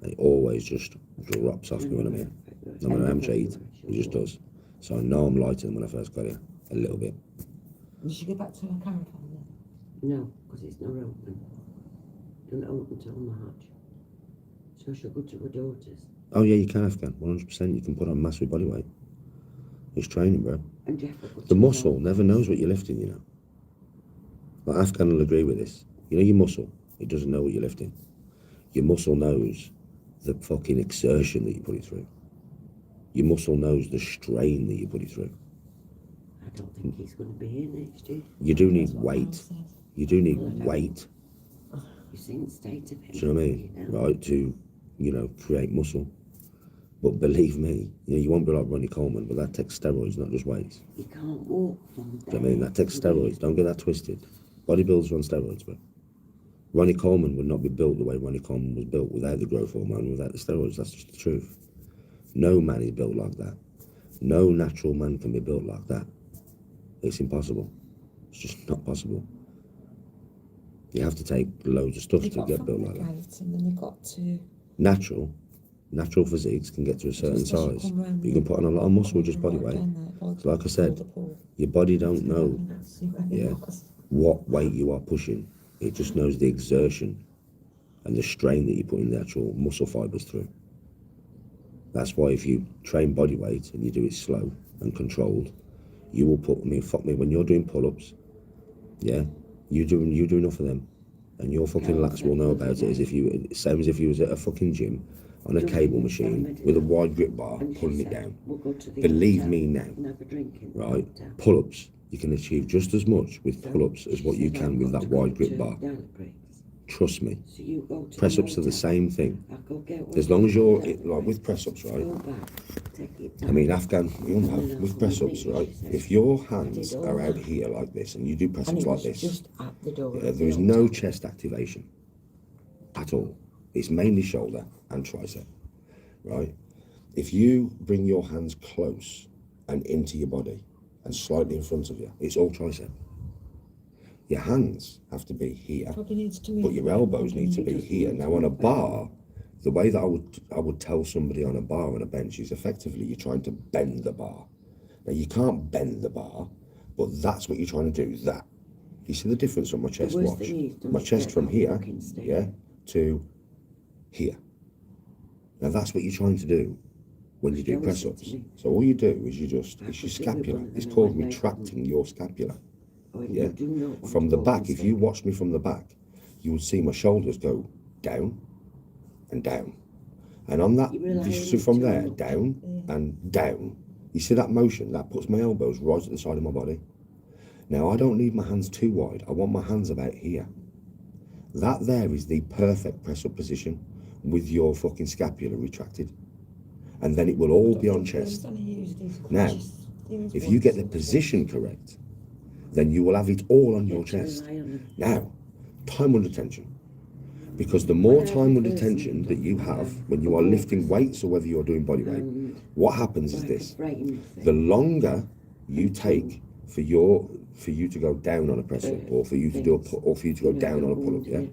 And it always just drops off me when I'm here. And when I am eat, it just does. So I know I'm lighter than when I first got here, a little bit. Did she go back to her caravan then? No, because it's not open. Don't open till March. So she'll go to her daughter's. Oh yeah, you can, Afghan, 100%. You can put on massive body weight. It's training, bro. And Jeff will go to The muscle never knows what you're lifting, you know. Like Afghan will agree with this. You know your muscle, it doesn't know what you're lifting. Your muscle knows the fucking exertion that you put it through. Your muscle knows the strain that you put it through. I don't think he's going to be here next year. You do need That's what Mum weight. said. You do need weight. You've seen the state of him. Do you know what I mean? Right, to, you know, create muscle. But believe me, you know, you won't be like Ronnie Coleman, but that takes steroids, not just weights. You can't walk from Do you know there. what I mean? That takes steroids. Don't get that twisted. Bodybuilders are on steroids, but Ronnie Coleman would not be built the way Ronnie Coleman was built without the growth hormone, without the steroids. That's just the truth. No man is built like that. No natural man can be built like that. It's impossible. It's just not possible. You have to take loads of stuff You to got get built from like that. weight, and then you got to Natural physiques can get to a certain just as you size. come round But you can put on a lot of muscle with just body right weight. down there, So like I said, the pool. your body don't know See where he yeah. was. what weight you are pushing. It just knows the exertion and the strain that you put in the actual muscle fibers through. That's why if you train body weight and you do it slow and controlled, you will put, I mean, fuck me, when you're doing pull-ups, yeah, you do enough of them, and your fucking lats will know about it as if you, same as if you was at a fucking gym on a cable machine with a wide grip bar pulling it down. Believe me now, right, pull-ups, you can achieve just as much with pull-ups as what you can with that wide grip bar. Trust me. Press-ups are the same thing. As long as you're, like with press-ups, right, I mean, Afghan, you know, with press-ups, right, if your hands are out here like this and you do press-ups like this, Just at the door. there is no chest activation at all. It's mainly shoulder and tricep, right? If you bring your hands close and into your body and slightly in front of you, it's all tricep. Your hands have to be here, Probably needs to but your elbows need to be here. Now on a bar, the way that I would tell somebody on a bar on a bench is effectively you're trying to bend the bar. Now you can't bend the bar, but that's what you're trying to do, that. You see the difference on my chest, watch. My chest from here, yeah, to here. Now that's what you're trying to do when you do press-ups. So all you do is it's your scapula. It's called retracting your scapula. Yeah, from the back, if you watch me from the back, you would see my shoulders go down and down. And on that, so from there, down and down. You see that motion? That puts my elbows right at the side of my body. Now, I don't need my hands too wide. I want my hands about here. That there is the perfect press-up position with your fucking scapula retracted. And then it will all be on chest. Now, if you get the position correct, then you will have it all on your chest. Now, time under tension. Because the more time under tension that you have when you are lifting weights or whether you're doing body weight, what happens is this. The longer you take for you to go down on a press up or for you to do or for you to go down on a pull up, yeah?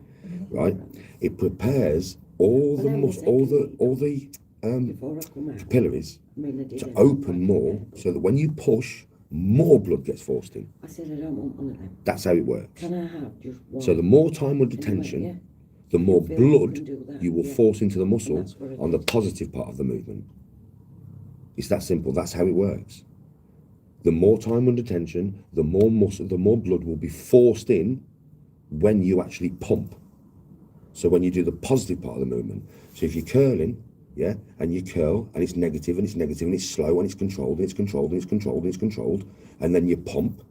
Right? It prepares all the capillaries to open more so that when you push, more blood gets forced in. I said I don't want one of them. That's how it works. Can I have just one? So the more time under tension, the more blood you will force into the muscle on the positive part of the movement. It's that simple. That's how it works. The more time under tension, the more muscle, the more blood will be forced in when you actually pump. So when you do the positive part of the movement. So if you're curling, yeah, and you curl, and it's negative, and it's negative, and it's slow, and it's controlled, and it's controlled, and it's controlled, and it's controlled, and then you pump,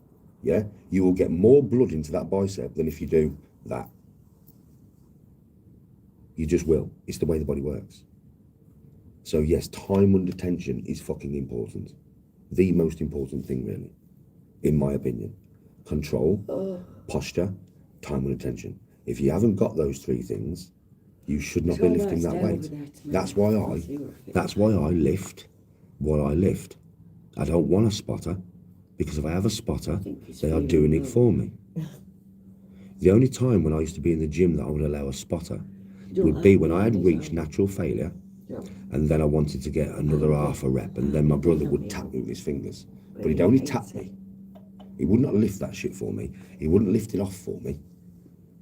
yeah, you will get more blood into that bicep than if you do that. You just will. It's the way the body works. So yes, time under tension is fucking important. The most important thing, really, in my opinion. Control, posture, time under tension. If you haven't got those three things, you should not be lifting that weight. That's why I lift what I lift. I don't want a spotter, because if I have a spotter, they are doing it for me. The only time when I used to be in the gym that I would allow a spotter would be when I had reached natural failure, and then I wanted to get another half a rep, and then my brother would tap me with his fingers. But he'd only tap me. He would not lift that shit for me. He wouldn't lift it off for me.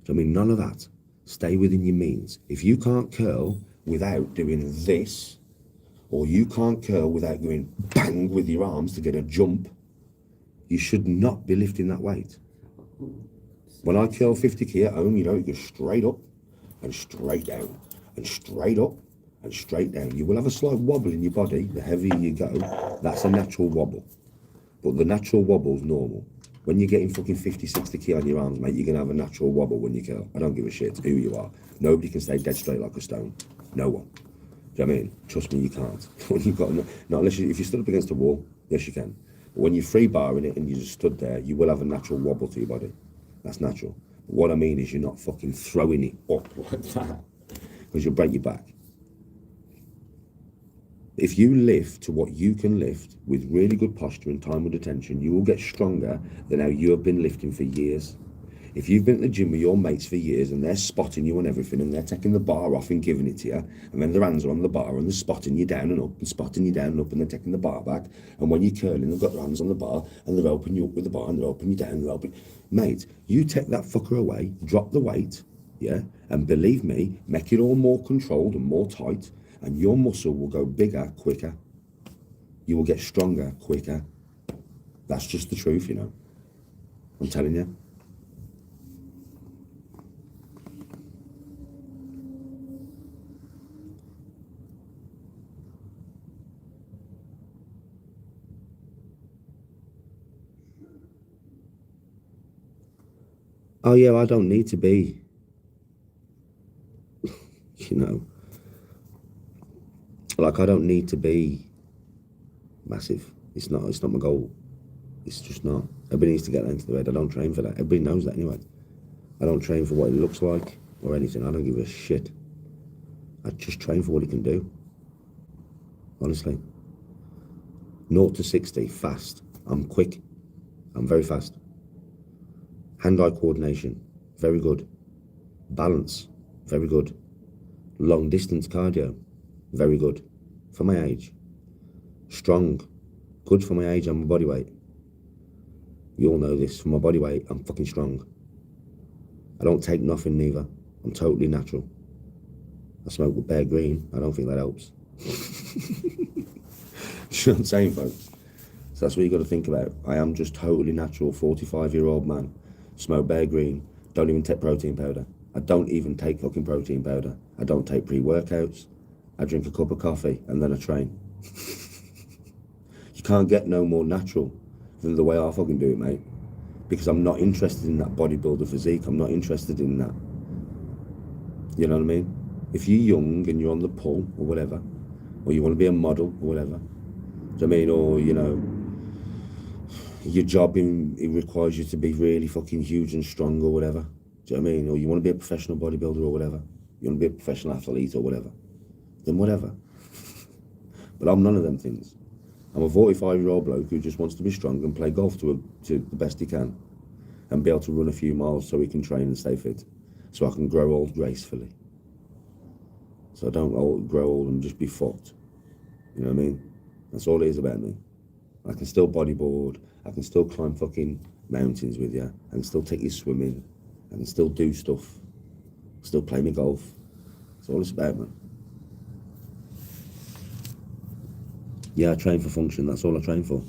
So, I mean, none of that. Stay within your means. If you can't curl without doing this, or you can't curl without going bang with your arms to get a jump, you should not be lifting that weight. When I curl 50 at home, you know, you go straight up and straight down and straight up and straight down. You will have a slight wobble in your body. The heavier you go, that's a natural wobble. But the natural wobble's normal. When you're getting fucking 50, 60 kg on your arms, mate, you're going to have a natural wobble when you curl. I don't give a shit who you are. Nobody can stay dead straight like a stone. No one. Do you know what I mean? Trust me, you can't. When you've got, not unless if you stood up against a wall, yes you can. But when you're free barring it and you just stood there, you will have a natural wobble to your body. That's natural. But what I mean is you're not fucking throwing it up like that, because you'll break your back. If you lift to what you can lift with really good posture and time with attention, you will get stronger than how you have been lifting for years. If you've been at the gym with your mates for years and they're spotting you and everything and they're taking the bar off and giving it to you, and then their hands are on the bar and they're spotting you down and up and spotting you down and up and they're taking the bar back, and when you're curling they've got their hands on the bar and they're helping you up with the bar and they're helping you down and they're helping... Mate, you take that fucker away, drop the weight, yeah, and believe me, make it all more controlled and more tight, and your muscle will go bigger quicker. You will get stronger quicker. That's just the truth, you know. I'm telling you. Oh yeah, I don't need to be, you know, like I don't need to be massive. It's not my goal. It's just not. Everybody needs to get that into the head. I don't train for that. Everybody knows that anyway. I don't train for what it looks like or anything. I don't give a shit. I just train for what it can do. Honestly. 0 to 60, fast. I'm quick. I'm very fast. Hand-eye coordination, very good. Balance, very good. Long distance cardio, very good. For my age. Strong, good for my age and my body weight. You all know this. For my body weight, I'm fucking strong. I don't take nothing neither. I'm totally natural. I smoke with Bear Green. I don't think that helps. You know what I'm saying, folks? So that's what you got to think about. I am just totally natural, 45-year-old man. Smoke Bear Green. Don't even take protein powder. I don't even take fucking protein powder. I don't take pre-workouts. I drink a cup of coffee and then I train. You can't get no more natural than the way I fucking do it, mate. Because I'm not interested in that bodybuilder physique. I'm not interested in that. You know what I mean? If you're young and you're on the pull or whatever, or you want to be a model or whatever, do you know what I mean? Or, you know, your job it requires you to be really fucking huge and strong or whatever. Do you know what I mean? Or you want to be a professional bodybuilder or whatever. You want to be a professional athlete or whatever. Then whatever. But I'm none of them things. I'm a 45-year-old bloke who just wants to be strong and play golf to the best he can, and be able to run a few miles so he can train and stay fit, so I can grow old gracefully. So I don't grow old and just be fucked. You know what I mean? That's all it is about me. I can still bodyboard. I can still climb fucking mountains with you. I can still take you swimming. I can still do stuff. Still play me golf. That's all it's about, man. Yeah, I train for function. That's all I train for.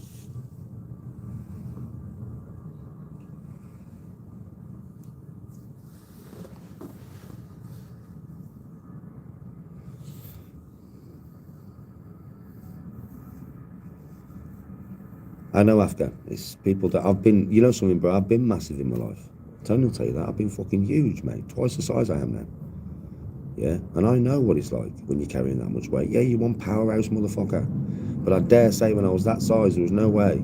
I know, Afghan. It's people that I've been, you know something, bro, I've been massive in my life. Tony will tell you that. I've been fucking huge, mate. Twice the size I am now. Yeah? And I know what it's like when you're carrying that much weight. Yeah, you're one powerhouse motherfucker. But I dare say when I was that size, there was no way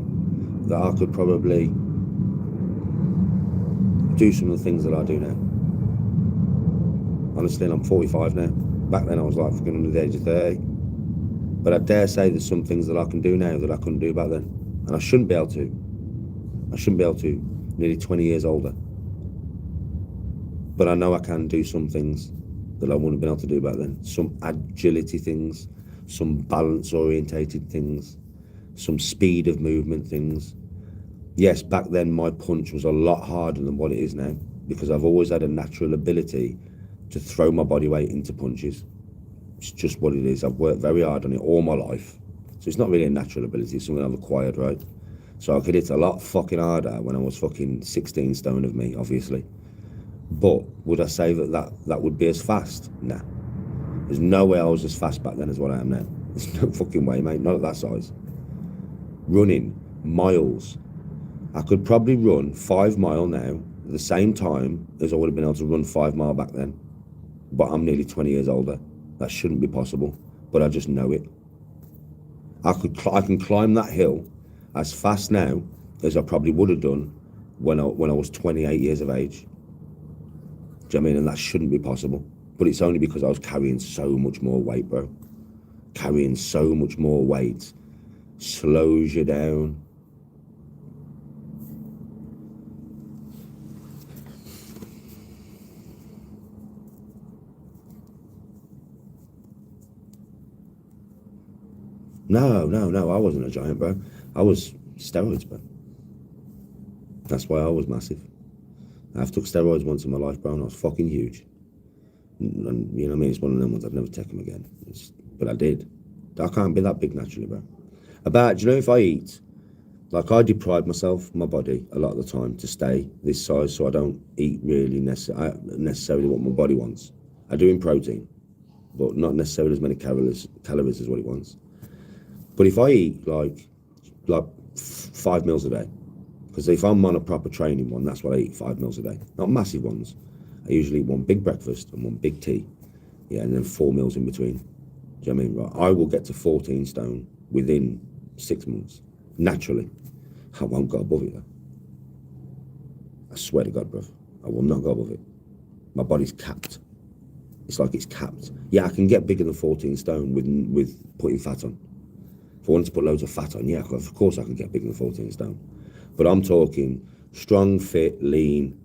that I could probably do some of the things that I do now. Honestly, and I'm 45 now. Back then I was like fucking under the age of 30. But I dare say there's some things that I can do now that I couldn't do back then. And I shouldn't be able to. I shouldn't be able to. Nearly 20 years older. But I know I can do some things that I wouldn't have been able to do back then. Some agility things, some balance orientated things, some speed of movement things. Yes, back then my punch was a lot harder than what it is now, because I've always had a natural ability to throw my body weight into punches. It's just what it is. I've worked very hard on it all my life. So it's not really a natural ability, it's something I've acquired, right? So I could hit a lot fucking harder when I was fucking 16 stone of me, obviously. But would I say that would be as fast? Nah. There's no way I was as fast back then as what I am now. There's no fucking way, mate. Not at that size. Running miles. I could probably run 5 mile now at the same time as I would have been able to run 5 mile back then. But I'm nearly 20 years older. That shouldn't be possible, but I just know it. I can climb that hill as fast now as I probably would have done when I was 28 years of age. Do you know what I mean? And that shouldn't be possible. But it's only because I was carrying so much more weight, bro. Carrying so much more weight slows you down. No, I wasn't a giant, bro. I was steroids, bro. That's why I was massive. I've took steroids once in my life, bro, and I was fucking huge. And you know what I mean? It's one of them ones I've never taken again. But I did. I can't be that big naturally, bro. Do you know, if I eat, like I deprive myself, my body, a lot of the time to stay this size, so I don't eat really necessarily what my body wants. I do in protein, but not necessarily as many calories as what it wants. But if I eat like 5 meals a day, because if I'm on a proper training one, that's what I eat, 5 meals a day. Not massive ones. I usually eat one big breakfast and one big tea. Yeah, and then 4 meals in between. Do you know what I mean? Right, I will get to 14 stone within 6 months. Naturally. I won't go above it though. I swear to God, bruv. I will not go above it. My body's capped. It's like it's capped. Yeah, I can get bigger than 14 stone with putting fat on. If I wanted to put loads of fat on, yeah, of course I can get bigger than 14 stone. But I'm talking strong, fit, lean.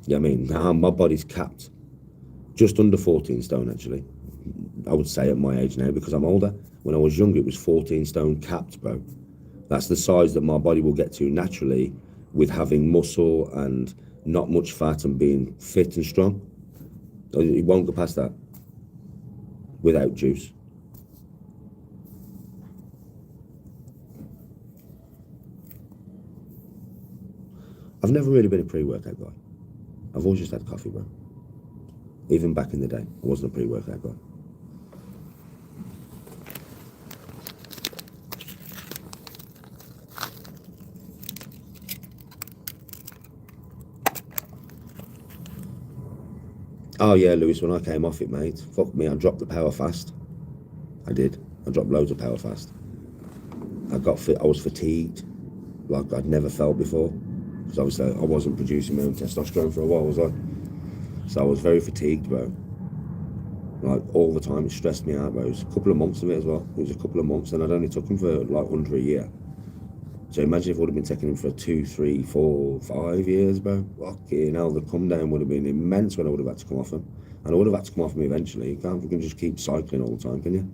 You know what I mean? Now my body's capped. Just under 14 stone, actually. I would say at my age now, because I'm older. When I was younger, it was 14 stone capped, bro. That's the size that my body will get to naturally with having muscle and not much fat and being fit and strong. It won't go past that without juice. I've never really been a pre-workout guy. I've always just had coffee, bro. Even back in the day, I wasn't a pre-workout guy. Oh yeah, Lewis, when I came off it, mate, fuck me, I dropped the power fast. I did. I dropped loads of power fast. I was fatigued like I'd never felt before. Because obviously I wasn't producing my own testosterone for a while, was I? So I was very fatigued, bro. Like all the time, it stressed me out, bro. It was a couple of months of it as well. It was a couple of months, and I'd only took him for like under a year. So imagine if I would have been taking him for 2, 3, 4, 5 years, bro. Fucking hell, the come down would have been immense when I would have had to come off him. And I would have had to come off him eventually. You can just keep cycling all the time, can you?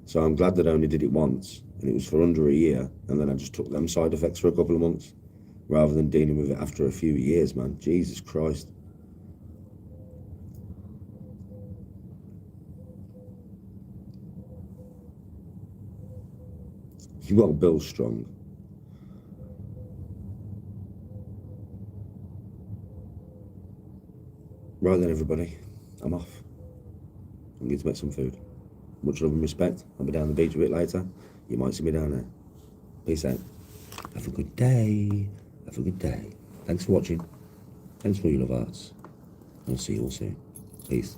So I'm glad that I only did it once, and it was for under a year, and then I just took them side effects for a couple of months, rather than dealing with it after a few years, man. Jesus Christ. You got to build strong. Right then, everybody, I'm off. I'm going to make some food. Much love and respect. I'll be down the beach a bit later. You might see me down there. Peace out. Have a good day. Have a good day. Thanks for watching. Thanks for your love, arts. I'll see you all soon. Peace.